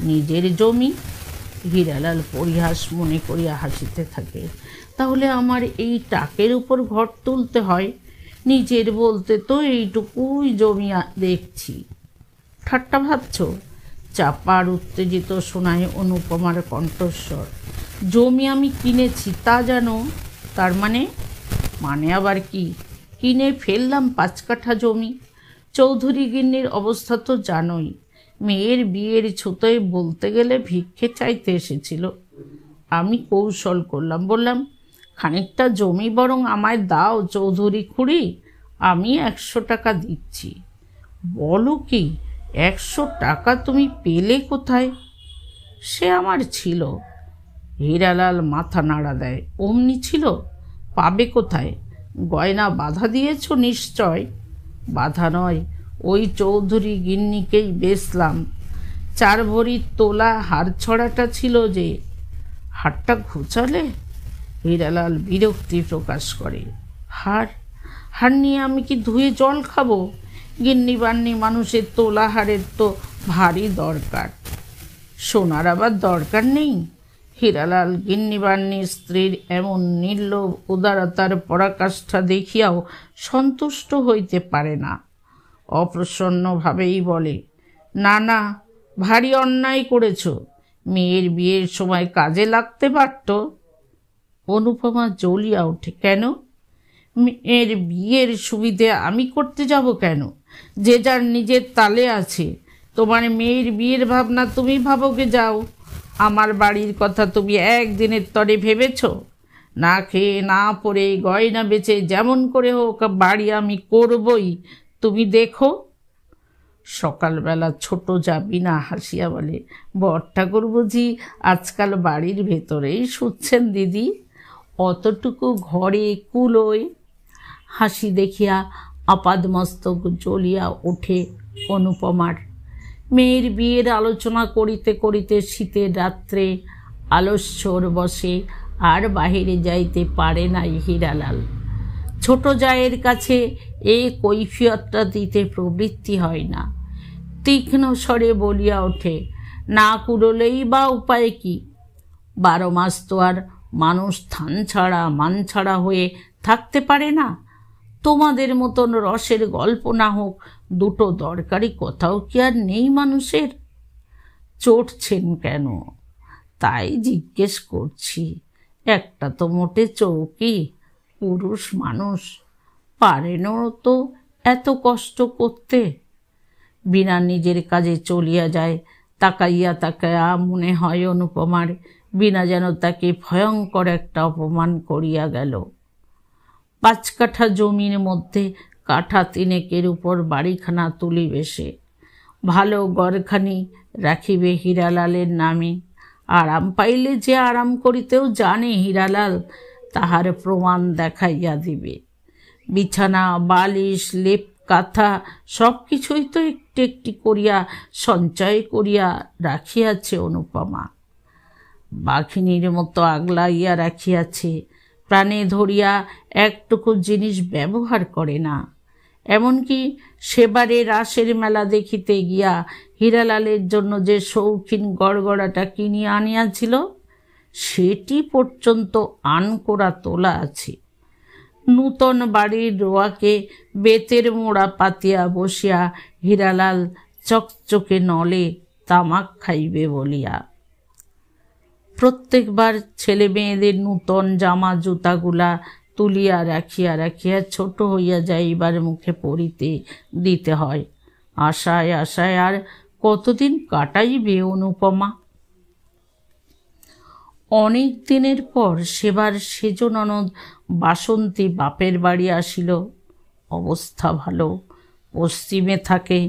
নিজের জমি? হীরালাল পরিহাস মনে করিয়া হাসিতে থাকে। তাহলে আমার এই টাকের উপর ঘর তুলতে হয়? নিজের বলতে তো এইটুকুই জমি দেখছি। ঠাট্টা ভাবছ? চাপার উত্তেজিত শোনায় অনুপমার কণ্ঠস্বর। জমি আমি কিনেছি তা জানো? তার মানে? মানে আবার কি? কিনে ফেললাম 5 কাঠা জমি। চৌধুরী গিন্নির অবস্থা তো জানোই, মেয়ের বিয়ের ছুতোয় বলতে গেলে ভিক্ষে চাইতে এসেছিল। আমি কৌশল করলাম, বললাম, খানিকটা জমি বরং আমায় দাও চৌধুরী খুড়ি, আমি 100 টাকা দিচ্ছি। বলো কি, 100 টাকা তুমি পেলে কোথায়? সে আমার ছিল। হীরালাল মাথা নাড়া দেয়। অমনি ছিল? পাবে কোথায়? গয়না বাধা দিয়েছ নিশ্চয়। বাধা নয়, ওই চৌধুরী গিন্নিকেই বেচলাম। 4 ভরির তোলা হার ছড়াটা ছিল যে। হারটা ঘুচালে? হীরালাল বিরক্তি প্রকাশ করে। হার? হার নিয়ে আমি কি ধুয়ে জল খাবো? গিন্নি বান্নি মানুষের তোলা হারের তো ভারী দরকার। সোনার আবার দরকার নেই? হীরালাল গিন্নিবান্নি স্ত্রীর এমন নির্লোভ উদারতার পরাকাষ্ঠা দেখিয়াও সন্তুষ্ট হইতে পারে না। অপ্রসন্নভাবেই বলে, না না, ভারী অন্যায় করেছ, মেয়ের বিয়ের সময় কাজে লাগতে পারত। অনুপমা জ্বলিয়া ওঠে। কেন? মেয়ের বিয়ের সুবিধে আমি করতে যাব কেন? যে যার নিজের তালে আছে। তোমার মেয়ের বিয়ের ভাবনা তুমি ভাবকে যাও, আমার বাড়ির কথা তুমি একদিনের তরে ভেবেছ? না খেয়ে না পরে গয়না বেচে যেমন করে হোক বাড়ি আমি করবই, তুমি দেখো। সকালবেলা ছোট যা বিনা হাসিয়া বলে, বরঠাকুর বুঝি আজকাল বাড়ির ভেতরেই শুচ্ছেন দিদি? অতটুকু ঘরে কুলোয়? হাসি দেখিয়া আপাদমস্তক জ্বলিয়া ওঠে অনুপমার। মেয়ের বিয়ের আলোচনা করিতে করিতে শীতের রাত্রে আলস্যর বসে আর বাহিরে যাইতে পারে নাই হীরালাল। ছোট জায়ের কাছে এই কৈফিয়তটা দিতে প্রবৃত্তি হয় না। তীক্ষ্ণ স্বরে বলিয়া ওঠে, না কুড়োলেই বা উপায় কি? 12 মাস তো আর মানুষ থান ছাড়া মান ছাড়া হয়ে থাকতে পারে না। তোমাদের মতন রসের গল্প না হোক, দুটো দরকারি কথাও কি আর নেই মানুষের? চটছেন কেন? তাই জিজ্ঞেস করছি। একটা তো মোটে চৌকি, পুরুষ মানুষ পারেনও তো এত কষ্ট করতে। বিনা নিজের কাজে চলিয়া যায়। তাকাইয়া তাকাইয়া মনে হয় অনুপমার বিনা যেন তাকে ভয়ঙ্কর একটা অপমান করিয়া গেল। 5 কাঠা জমির মধ্যে কাঠা 3 উপর বাড়িখানা তুলিবে সে। ভালো গড়খানি রাখিবে হীরালালের নামে। আরাম পাইলে যে আরাম করিতেও জানে হীরালাল, তাহার প্রমাণ দেখাইয়া দিবে। বিছানা, বালিশ, লেপ, কাঁথা সব কিছুই তো একটি একটি করিয়া সঞ্চয় করিয়া রাখিয়াছে অনুপমা। বাঘিনীর মতো আগলাইয়া রাখিয়াছে। প্রাণে ধরিয়া একটুকু জিনিস ব্যবহার করে না। এমনকি সেবারে রাসের মেলা দেখিতে গিয়া হীরালালের জন্য যে শৌখিন গড়গড়াটা কিনিয়া আনিয়াছিল সেটি পর্যন্ত আনকোড়া তোলা আছে। নূতন বাড়ির রোয়াকে বেতের মোড়া পাতিয়া বসিয়া হীরালাল চকচকে নলে তামাক খাইবে বলিয়া। প্রত্যেকবার ছেলে মেয়েদের নূতন জামা জুতাগুলা তুলিয়া রাখিয়া রাখিয়া ছোট হইয়া যাইবার মুখে পড়িতে দিতে হয়। আশায় আশায় আর কতদিন কাটাইবে অনুপমা। অনেক দিনের পর সেবার সেজ ননদ বাসন্তী বাপের বাড়ি আসিল। অবস্থা ভালো, পশ্চিমে থাকে,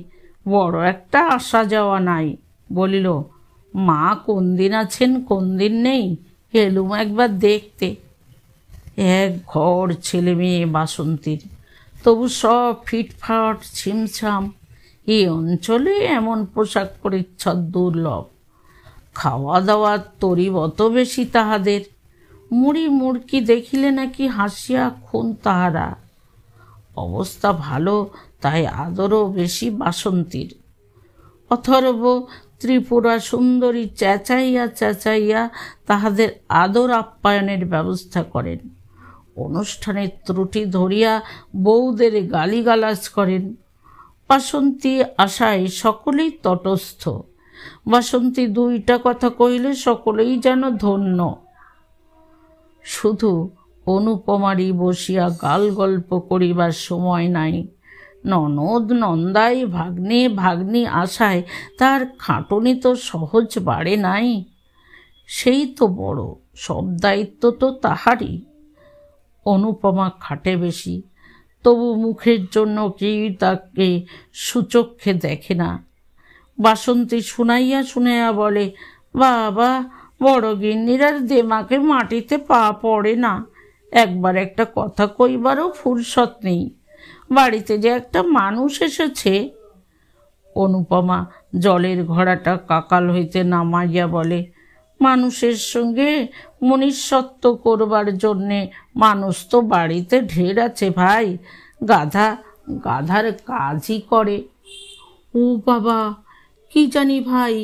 বড় একটা আসা যাওয়া নাই। বলিল, মা কোন দিন আছেন কোন দিন নেই, এলুম একবার দেখতে। এক ঘর ছেলে মেয়ে বাসন্তীর, তবু সব ফিটফাট ছিমছাম। এই অঞ্চলে এমন পোশাক পরিচ্ছদ দুর্লভ। খাওয়া দাওয়ার তরিব অত বেশি তাহাদের, মুড়ি মুড়কি দেখিলে নাকি হাসিয়া খুন তাহারা। অবস্থা ভালো, তাই আদরও বেশি বাসন্তীর। অথর্ব ত্রিপুরা সুন্দরী চেঁচাইয়া চেঁচাইয়া তাহাদের আদর আপ্যায়নের ব্যবস্থা করেন। অনুষ্ঠানের ত্রুটি ধরিয়া বউদের গালিগালাজ করেন। বাসন্তী আশায় সকলেই তটস্থ। বাসন্তী দুইটা কথা কহিলে সকলেই যেন ধন্য। শুধু অনুপমারই বসিয়া গাল গল্প করিবার সময় নাই। ননদ নন্দাই ভাগ্নে ভাগ্নি আশায় তার খাটুনি তো সহজ বাড়ে নাই। সেই তো বড়, সব দায়িত্ব তো তাহারই। অনুপমা খাটে বেশি, তবু মুখের জন্য কেউ তাকে সুচক্ষে দেখে না। বাসন্তী শুনাইয়া শুনাইয়া বলে, বাবা, বড় গিন্নির আর দেমাকে মাটিতে পা পড়ে না। একবার একটা কথা কইবারও ফুরসত নেই। বাড়িতে যে একটা মানুষ এসেছে। অনুপমা জলের ঘড়াটা কাকাল হইতে নামাইয়া বলে, মানুষের সঙ্গে মনুষ্যত্ব করবার জন্যে মানুষ তো বাড়িতে ঢের আছে ভাই। গাধা গাধার কাজই করে। ও বাবা, কি জানি ভাই,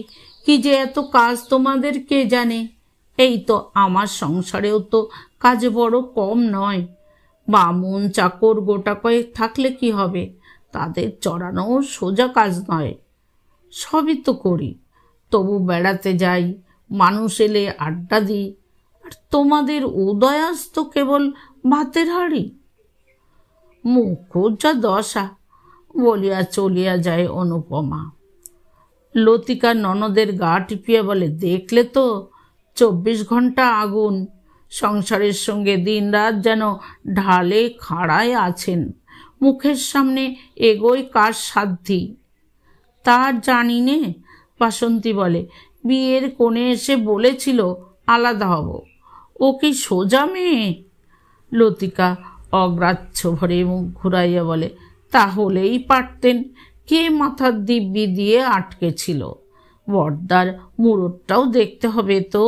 কি যে এত কাজ তোমাদের কে জানে। এই তো আমার সংসারেও তো কাজ বড় কম নয়। বামুন চাকর গোটা কয়েক থাকলে কি হবে, তাদের চড়ানো সোজা কাজ নয়। সবই তো করি, তবু বেড়াতে যাই, মানুষ এলে আড্ডা দিই। আর তোমাদের উদয়াস তো কেবল ভাতের হাঁড়ি। মুখুর যা দশা, বলিয়া চলিয়া যায় অনুপমা। লতিকা ননদের গা টিপিয়া বলে, দেখলে তো, 24 ঘন্টা আগুন। সংসারের সঙ্গে দিন রাত যেন ঢালে খাড়ায় আছেন। মুখের সামনে এগোয় কার সাধ্যি। তার জানি নে। বাসন্তী বলে, বিয়ের কোণে এসে বলেছিল আলাদা হব। ও কি সোজা মেয়ে? লতিকা অগ্রাহ্য ভরে মুখ ঘুরাইয়া বলে, তাহলেই পারতেন। কে মাথার দিব্যি দিয়ে আটকে ছিল? বর্দার মুরটটাও দেখতে হবে তো।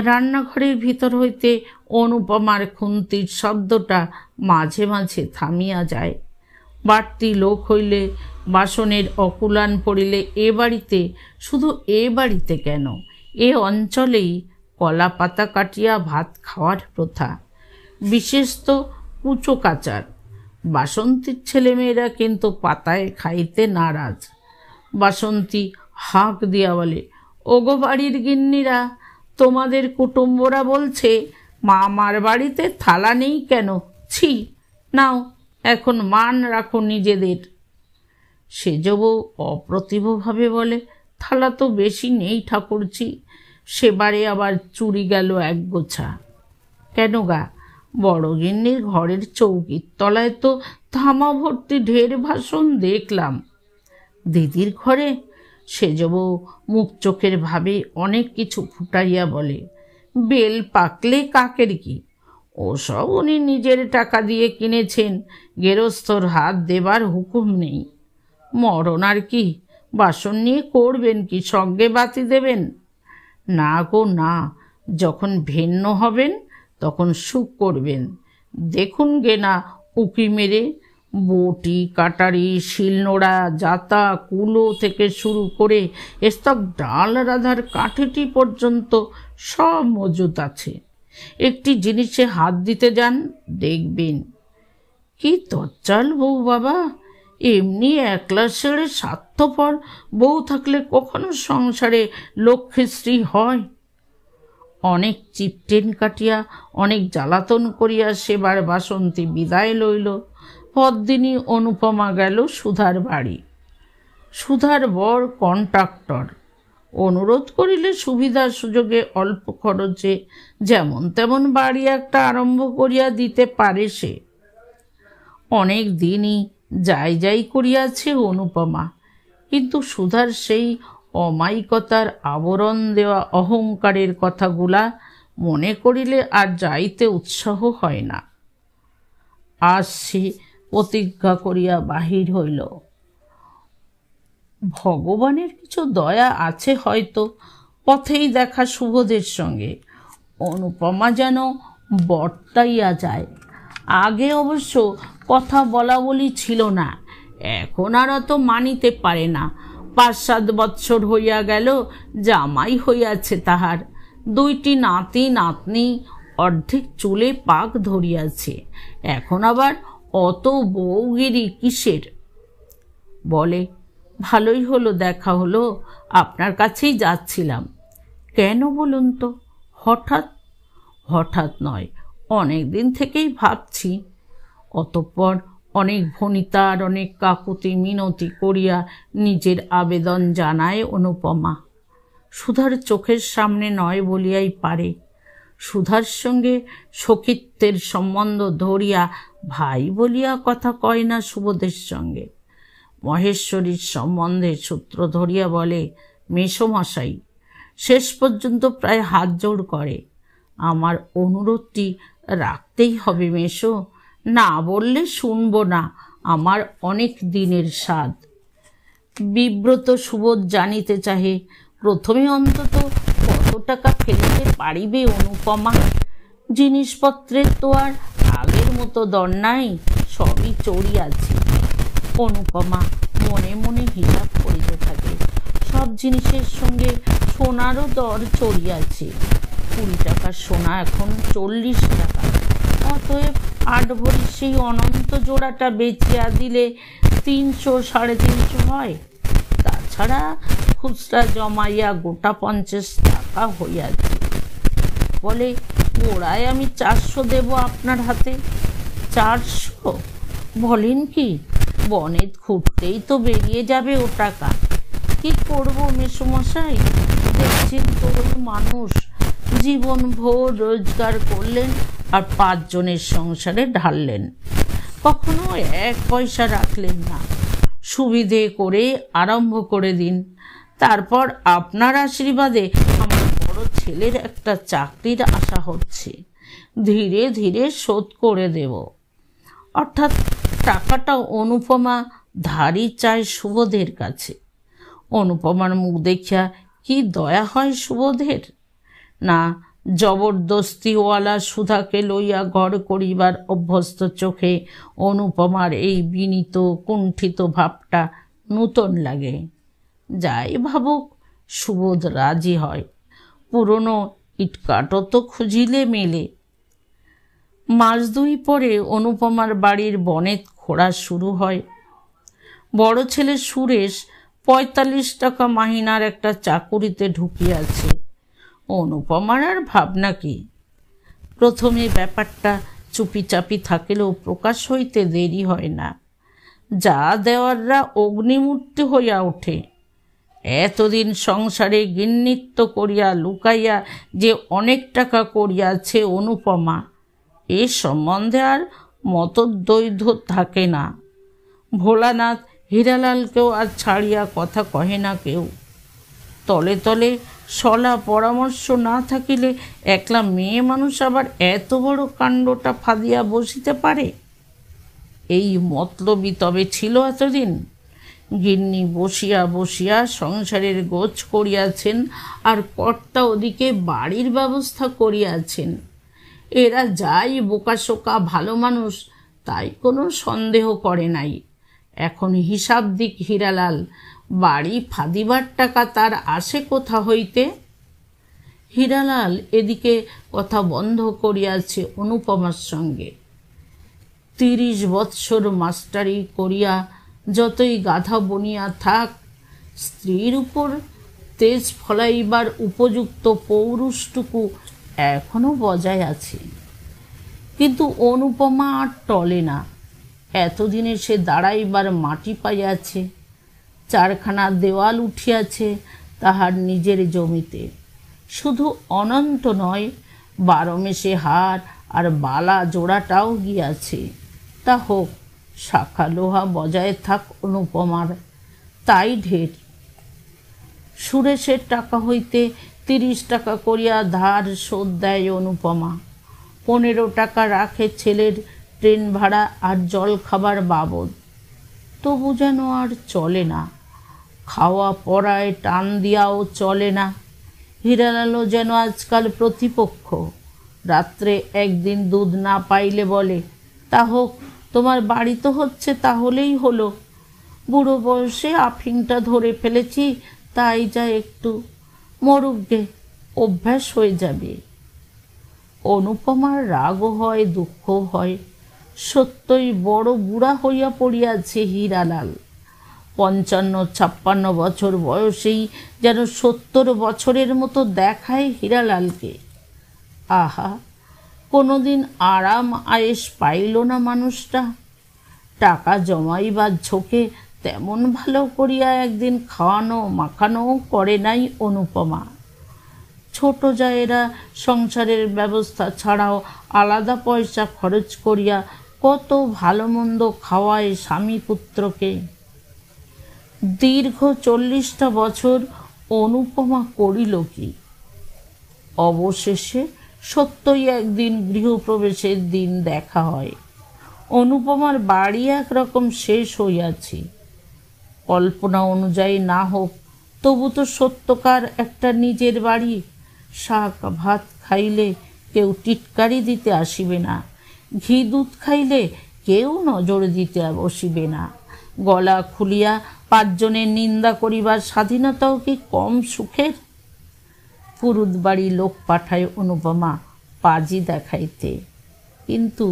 রান্নাঘরের ভিতর হইতে অনুপমার খুন্তির শব্দটা মাঝে মাঝে থামিয়া যায়। বাড়তি লোক হইলে, বাসনের অকুলান পড়িলে এ বাড়িতে, শুধু এ বাড়িতে কেন, এ অঞ্চলেই কলা পাতা কাটিয়া ভাত খাওয়ার প্রথা। বিশেষ তো কুচো কাচার। বাসন্তীর ছেলেমেয়েরা কিন্তু পাতায় খাইতে নারাজ। বাসন্তী হাঁক দিয়া বলে, ওগো বাড়ির গিন্নিরা, তোমাদের কুটুম্বরা বলছে মামার বাড়িতে থালা নেই কেন? ছি, নাও এখন মান রাখো নিজেদের। সেজবউ অপ্রতিভভাবে বলে, থালা তো বেশি নেই ঠাকুরজি, সেবারে আবার চুরি গেল এক গোছা। কেন গা, বড় গিন্নির ঘরের চৌকির তলায় তো থামা ভর্তি ঢের ভাষণ দেখলাম। দিদির ঘরে? সেজবউ মুখ চোখের ভাবে অনেক কিছু ফুটাইয়া বলে, বেল পাকলে কাকের কি, ওসব উনি নিজের টাকা দিয়ে কিনেছেন, গেরস্থর হাত দেবার হুকুম নেই। মরণ আর কি, বাসন নিয়ে করবেন কি, সঙ্গে বাতি দেবেন? না গো না, যখন ভিন্ন হবেন তখন সুখ করবেন। দেখুন গে না উকি মেরে, বটি কাটারি শিলনোড়া জাতা কুলো থেকে শুরু করে এসব ডাল রাধার কাঠিটি পর্যন্ত সব মজুত আছে। একটি জিনিসে হাত দিতে যান, দেখবেন। কি তজ্জাল বউ বাবা, এমনি একলা ছেড়ে স্বার্থপর বউ থাকলে কখনো সংসারে লক্ষ্মীশ্রী হয়? অনেক চিপটেন কাটিয়া অনেক জ্বালাতন করিয়া সেবার বাসন্তী বিদায় লইল। পরদিনই অনুপমা গেল সুধার বাড়ি। সুধার বর কন্ট্রাক্টর, অনুরোধ করিলে সুবিধার সুযোগে অল্প খরচে যেমন তেমন বাড়ি একটা আরম্ভ করিয়া দিতে পারে সে। অনেক দিনই যাই যাই করিয়াছে অনুপমা, কিন্তু সুধার সেই অমায়িকতার আবরণ দেওয়া অহংকারের কথাগুলা মনে করিলে আর যাইতে উৎসাহ হয় না। আজ সে প্রতিজ্ঞা করিয়া বাহির হইল। ভগবানের কিছু দয়া আছে হয়তো, পথেই দেখা সুবোধের সঙ্গে অনুপমা যেন বর্তাইয়া যায়। আগে অবশ্য কথা বলা বলি ছিল না, এখন আর অত মানিতে পারে না। 5-7 বৎসর হইয়া গেল, জামাই হইয়াছে তাহার, 2টি নাতি নাতনি, অর্ধেক চুলে পাক ধরিয়াছে, এখন আবার অত বউগিরি কিসের? বলে, ভালোই হলো দেখা হলো, আপনার কাছেই যাচ্ছিলাম। কেন বলুন তো? হঠাৎ? হঠাৎ নয়, অনেক দিন থেকেই ভাবছি। অতঃপর অনেক ভনিতার অনেক কাকুতি মিনতি করিয়া নিজের আবেদন জানায় অনুপমা। সুধার চোখের সামনে নয় বলিয়াই পারে। সুধার সঙ্গে সখিত্বের সম্বন্ধ ধরিয়া ভাই বলিয়া কথা কয় না সুবোধের সঙ্গে। মহেশ্বরীর সম্বন্ধে সূত্র ধরিয়া বলে, মেসোমশাই। শেষ পর্যন্ত প্রায় হাত জোড় করে, আমার অনুরোধটি রাখতেই হবে মেসো, না বললে শুনব না, আমার অনেক দিনের স্বাদ। বিব্রত সুবোধ জানিতে চাহে, প্রথমে অন্তত কত টাকা ফেলিতে পারিবে অনুপমা? জিনিসপত্রের তো আর আগের মতো দর নাই, সবই চড়িয়াছে। অনুপমা মনে মনে হিসাব করিতে থাকে, সব জিনিসের সঙ্গে সোনারও দর চড়িয়াছে। 20 টাকার সোনা এখন 40 টাকা। অতএব 8 ভরির সেই অনন্ত জোড়াটা বেচিয়া দিলে 300 350 হয়। তাছাড়া খুচরা জমাইয়া গোটা 50 টাকা হইয়াছে। বলে, ওরাই আমি 400 দেব আপনার হাতে। 400? বলেন কি? বনেত ঘুরতেই তো বেরিয়ে যাবে ও টাকা। কি করবো মেসোমশাই? দেখছেন তো ওই মানুষ জীবন ভোর রোজগার করলেন আর 5 জনের সংসারে ঢাললেন, কখনো 1 পয়সা রাখলেন না। সুবিধে করে আরম্ভ করে দিন, তারপর আপনার আশীর্বাদে আমার বড় ছেলের একটা চাকরির আশা হচ্ছে, ধীরে ধীরে শোধ করে দেব। অর্থাৎ টাকাটা অনুপমা ধারই চায় সুবোধের কাছে। অনুপমার মুখ দেখিয়া কি দয়া হয় সুবোধের? না, জবরদস্তিওয়ালা সুধাকে লইয়া ঘর করিবার অভ্যস্ত চোখে অনুপমার এই বিনীত কুণ্ঠিত ভাবটা নূতন লাগে। যাই ভাবুক, সুবোধ রাজি হয়। পুরনো ইটকাঠও তো খুঁজিলে মেলে। 2 মাস পরে অনুপমার বাড়ির বনেত খোঁড়া শুরু হয়। বড় ছেলে সুরেশ 45 টাকা মাহিনার একটা চাকুরিতে ঢুকিয়াছে। অনুপমার আর ভাবনা কি? প্রথমে ব্যাপারটা চুপিচাপি থাকিলেও প্রকাশ হইতে দেরি হয় না। যা দেওয়াররা অগ্নিমূর্তি হইয়া ওঠে। এতদিন সংসারে গিন্নিত্ব করিয়া লুকাইয়া যে অনেক টাকা করিয়াছে অনুপমা, এ সম্বন্ধে আর মতদ্বৈধ থাকে না। ভোলানাথ হীরালালকেও আর ছাড়িয়া কথা কহে না কেউ। তলে তলে সলা পরামর্শ না থাকিলে একলা মেয়ে মানুষ আবার এত বড় কাণ্ডটা ফাঁদিয়া বসিতে পারে? এই মতলবই তবে ছিল এতদিন। গিন্নি বসিয়া বসিয়া সংসারের গোছ করিয়াছেন, আর কর্তা ওদিকে বাড়ির ব্যবস্থা করিয়াছেন। এরা যাই বোকাশোকা ভালো মানুষ, তাই কোনো সন্দেহ করে নাই। এখন হিসাব দিক হীরালাল, বাড়ি ফাঁদিবার টাকা তার আসে কোথা হইতে? হীরালাল এদিকে কথা বন্ধ করিয়াছে অনুপমার সঙ্গে। 30 বৎসর মাস্টারি করিয়া যতই গাধা বনিয়া থাক, স্ত্রীর উপর তেজ ফলাইবার উপযুক্ত পৌরুষটুকু এখনো বজায় আছে। কিন্তু অনুপমা আর টলে না। এতদিনে সে দাঁড়াইবার মাটি পাইয়াছে। চারখানা দেওয়াল উঠিয়াছে তাহার নিজের জমিতে। শুধু অনন্ত নয়, 12 মেশে হার আর বালা জোড়াটাও গিয়াছে। তা হোক, শাখা লোহা বজায় থাক অনুপমার, তাই ঢের। সুরেশের টাকা হইতে 30 টাকা করিয়া ধার শোধ দেয় অনুপমা। 15 টাকা রাখে ছেলের ট্রেন ভাড়া আর জল খাবার বাবদ। তবু যেন আর চলে না। খাওয়া পড়ায় টান দিয়াও চলে না। হীরালালও যেন আজকাল প্রতিপক্ষ। রাত্রে একদিন দুধ না পাইলে বলে, তা হোক, তোমার বাড়ি তো হচ্ছে, তাহলেই হলো। বুড়ো বয়সে আফিংটা ধরে ফেলেছি, তাই যা একটু, মরুক গে, অভ্যাস হয়ে যাবে। অনুপমার রাগও হয়, দুঃখও হয়। সত্যই বড় বুড়া হইয়া পড়িয়াছে হীরালাল। 55-56 বছর বয়সেই যেন 70 বছরের মতো দেখায় হীরালালকে। আহা, কোনোদিন আরাম আয়েস পাইল না মানুষটা। টাকা জমাইবার ঝোঁকে তেমন ভালো করিয়া একদিন খাওয়ানো মাখানোও করে নাই অনুপমা। ছোট জায়েরা সংসারের ব্যবস্থা ছাড়াও আলাদা পয়সা খরচ করিয়া কত ভালো মন্দ খাওয়ায় স্বামী পুত্রকে। দীর্ঘ 40টা বছর অনুপমা করিল কি? অবশেষে সত্যই একদিন গৃহপ্রবেশের দিন দেখা হয়। অনুপমার বাড়ি একরকম শেষ হইয়াছে। কল্পনা অনুযায়ী না হোক, তবু তো সত্যকার একটা নিজের বাড়ি। শাক ভাত খাইলে কেউ টিটকারি দিতে আসিবে না। ঘি দুধ খাইলে কেউ নজর দিতে বসিবে না। গলা খুলিয়া 5 জনের নিন্দা করিবার স্বাধীনতাও কি কম সুখের? পুরুত বাড়ি লোক পাঠায় অনুপমা পাজি দেখাইতে। কিন্তু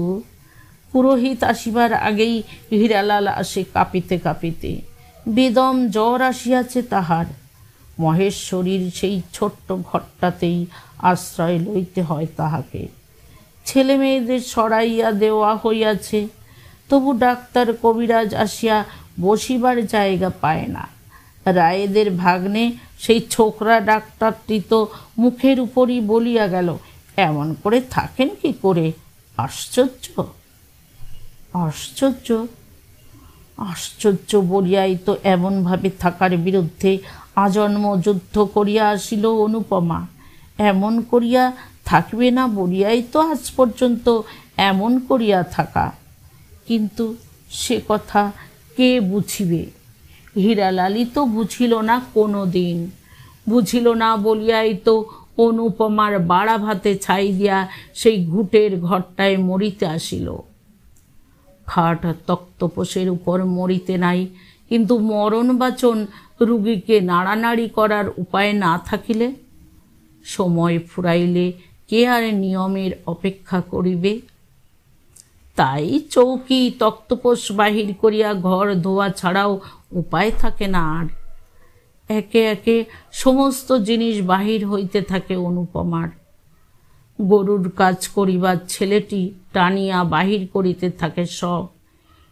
পুরোহিত আসিবার আগেই হীরালাল আসে কাঁপিতে কাঁপিতে। বেদম জ্বর আসিয়াছে তাহার। মহেশ্বরীর সেই ছোট্ট ঘরটাতেই আশ্রয় লইতে হয় তাহাকে। ছেলে মেয়েদের সরাইয়া দেওয়া হইয়াছে, তবু ডাক্তার কবিরাজ আসিয়া বসিবার জায়গা পায় না। রায়েদের ভাগ্নে সেই ছোকরা ডাক্তারটি তো মুখের উপরই বলিয়া গেল, এমন করে থাকেন কি করে? আশ্চর্য আশ্চর্য আশ্চর্য বলিয়াই তো এমনভাবে থাকার বিরুদ্ধে আজন্ম যুদ্ধ করিয়া আসিল অনুপমা। এমন করিয়া থাকবে না বলিয়াই তো আজ পর্যন্ত এমন করিয়া থাকা। কিন্তু সে কথা কে বুঝিবে? হীরালালই তো বুঝিল না কোনো দিন। বুঝিল না বলিয়াই তো অনুপমার বাড়া ভাতে ছাই দিয়া সেই ঘুটের ঘরটায় মরিতে আসিল। খাট তক্তপোষের উপর মরিতে নাই, কিন্তু মরণ বাচন রুগীকে নাড়ানাড়ি করার উপায় না থাকিলে, সময় ফুরাইলে কে আর নিয়মের অপেক্ষা করিবে? তাই চৌকি তক্তপোষ বাহির করিয়া ঘর ধোয়া ছাড়াও উপায় থাকে না আর। একে একে সমস্ত জিনিস বাহির হইতে থাকে অনুপমার। গরুর কাজ করিবার ছেলেটি টানিয়া বাহির করিতে থাকে সব।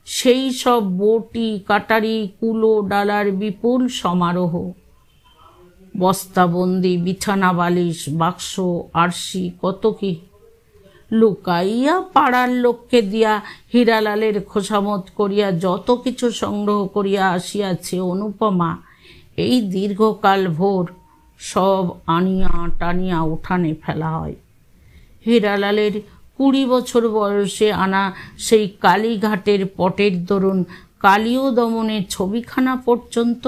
সেই সব বটি কাটারি কুলো ডালার বিপুল সমারোহ। বস্তাবন্দি বিছানা বালিশ বাক্স আরশি কত কি। লুকাইয়া পাড়ার লোককে দিয়া হীরালালের খোসামত করিয়া যত কিছু সংগ্রহ করিয়া আসিয়াছে অনুপমা, এই দীর্ঘকাল ভোর সব আনিয়া টানিয়া উঠানে ফেলা হয়। হীরালালের 20 বছর বয়সে আনা সেই কালীঘাটের পটের দরুন কালীয় দমনের ছবিখানা পর্যন্ত।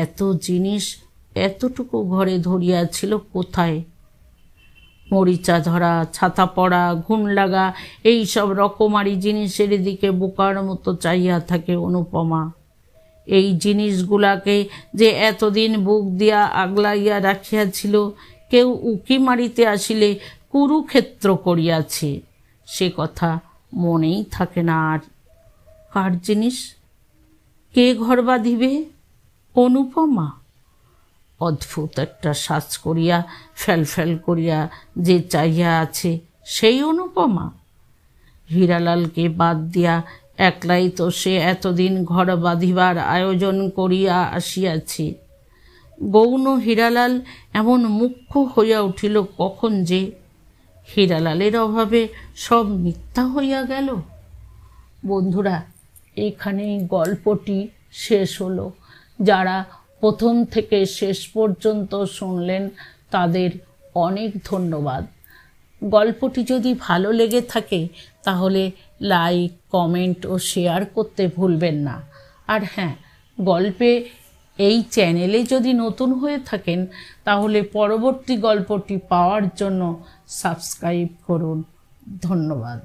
এত জিনিস এতটুকু ঘরে ধরিয়াছিল কোথায়? মরিচা ধরা, ছাতা পড়া, ঘুণ লাগা, এইসব রকমারি জিনিসের দিকে বোকার মতো চাইয়া থাকে অনুপমা। এই জিনিসগুলাকে যে এতদিন বুক দিয়া আগলাইয়া রাখিয়াছিল, কেউ উকি মারিতে আসিলে কুরুক্ষেত্র করিয়াছে, সে কথা মনেই থাকে না আর। কার জিনিস? কে ঘর বাঁধিবে? অনুপমা। অদ্ভুত একটা সাজ করিয়া ফ্যাল করিয়া যে চাইয়া আছে সেই অনুপমা? হীরালালকে বাদ দিয়া একলাই তো সে এতদিন ঘর বাঁধিবার আয়োজন করিয়া আসিয়াছে। গৌণ হীরালাল এমন মুখ্য হইয়া উঠিল কখন যে? হীরালালের অভাবে সব মিথ্যা হইয়া গেল। বন্ধুরা, এখানেই গল্পটি শেষ হলো। যারা প্রথম থেকে শেষ পর্যন্ত শুনলেন তাদের অনেক ধন্যবাদ। গল্পটি যদি ভালো লেগে থাকে তাহলে লাইক, কমেন্ট ও শেয়ার করতে ভুলবেন না। আর হ্যাঁ, গল্পে এই চ্যানেলে যদি নতুন হয়ে থাকেন তাহলে পরবর্তী গল্পটি পাওয়ার জন্য সাবস্ক্রাইব করুন। ধন্যবাদ।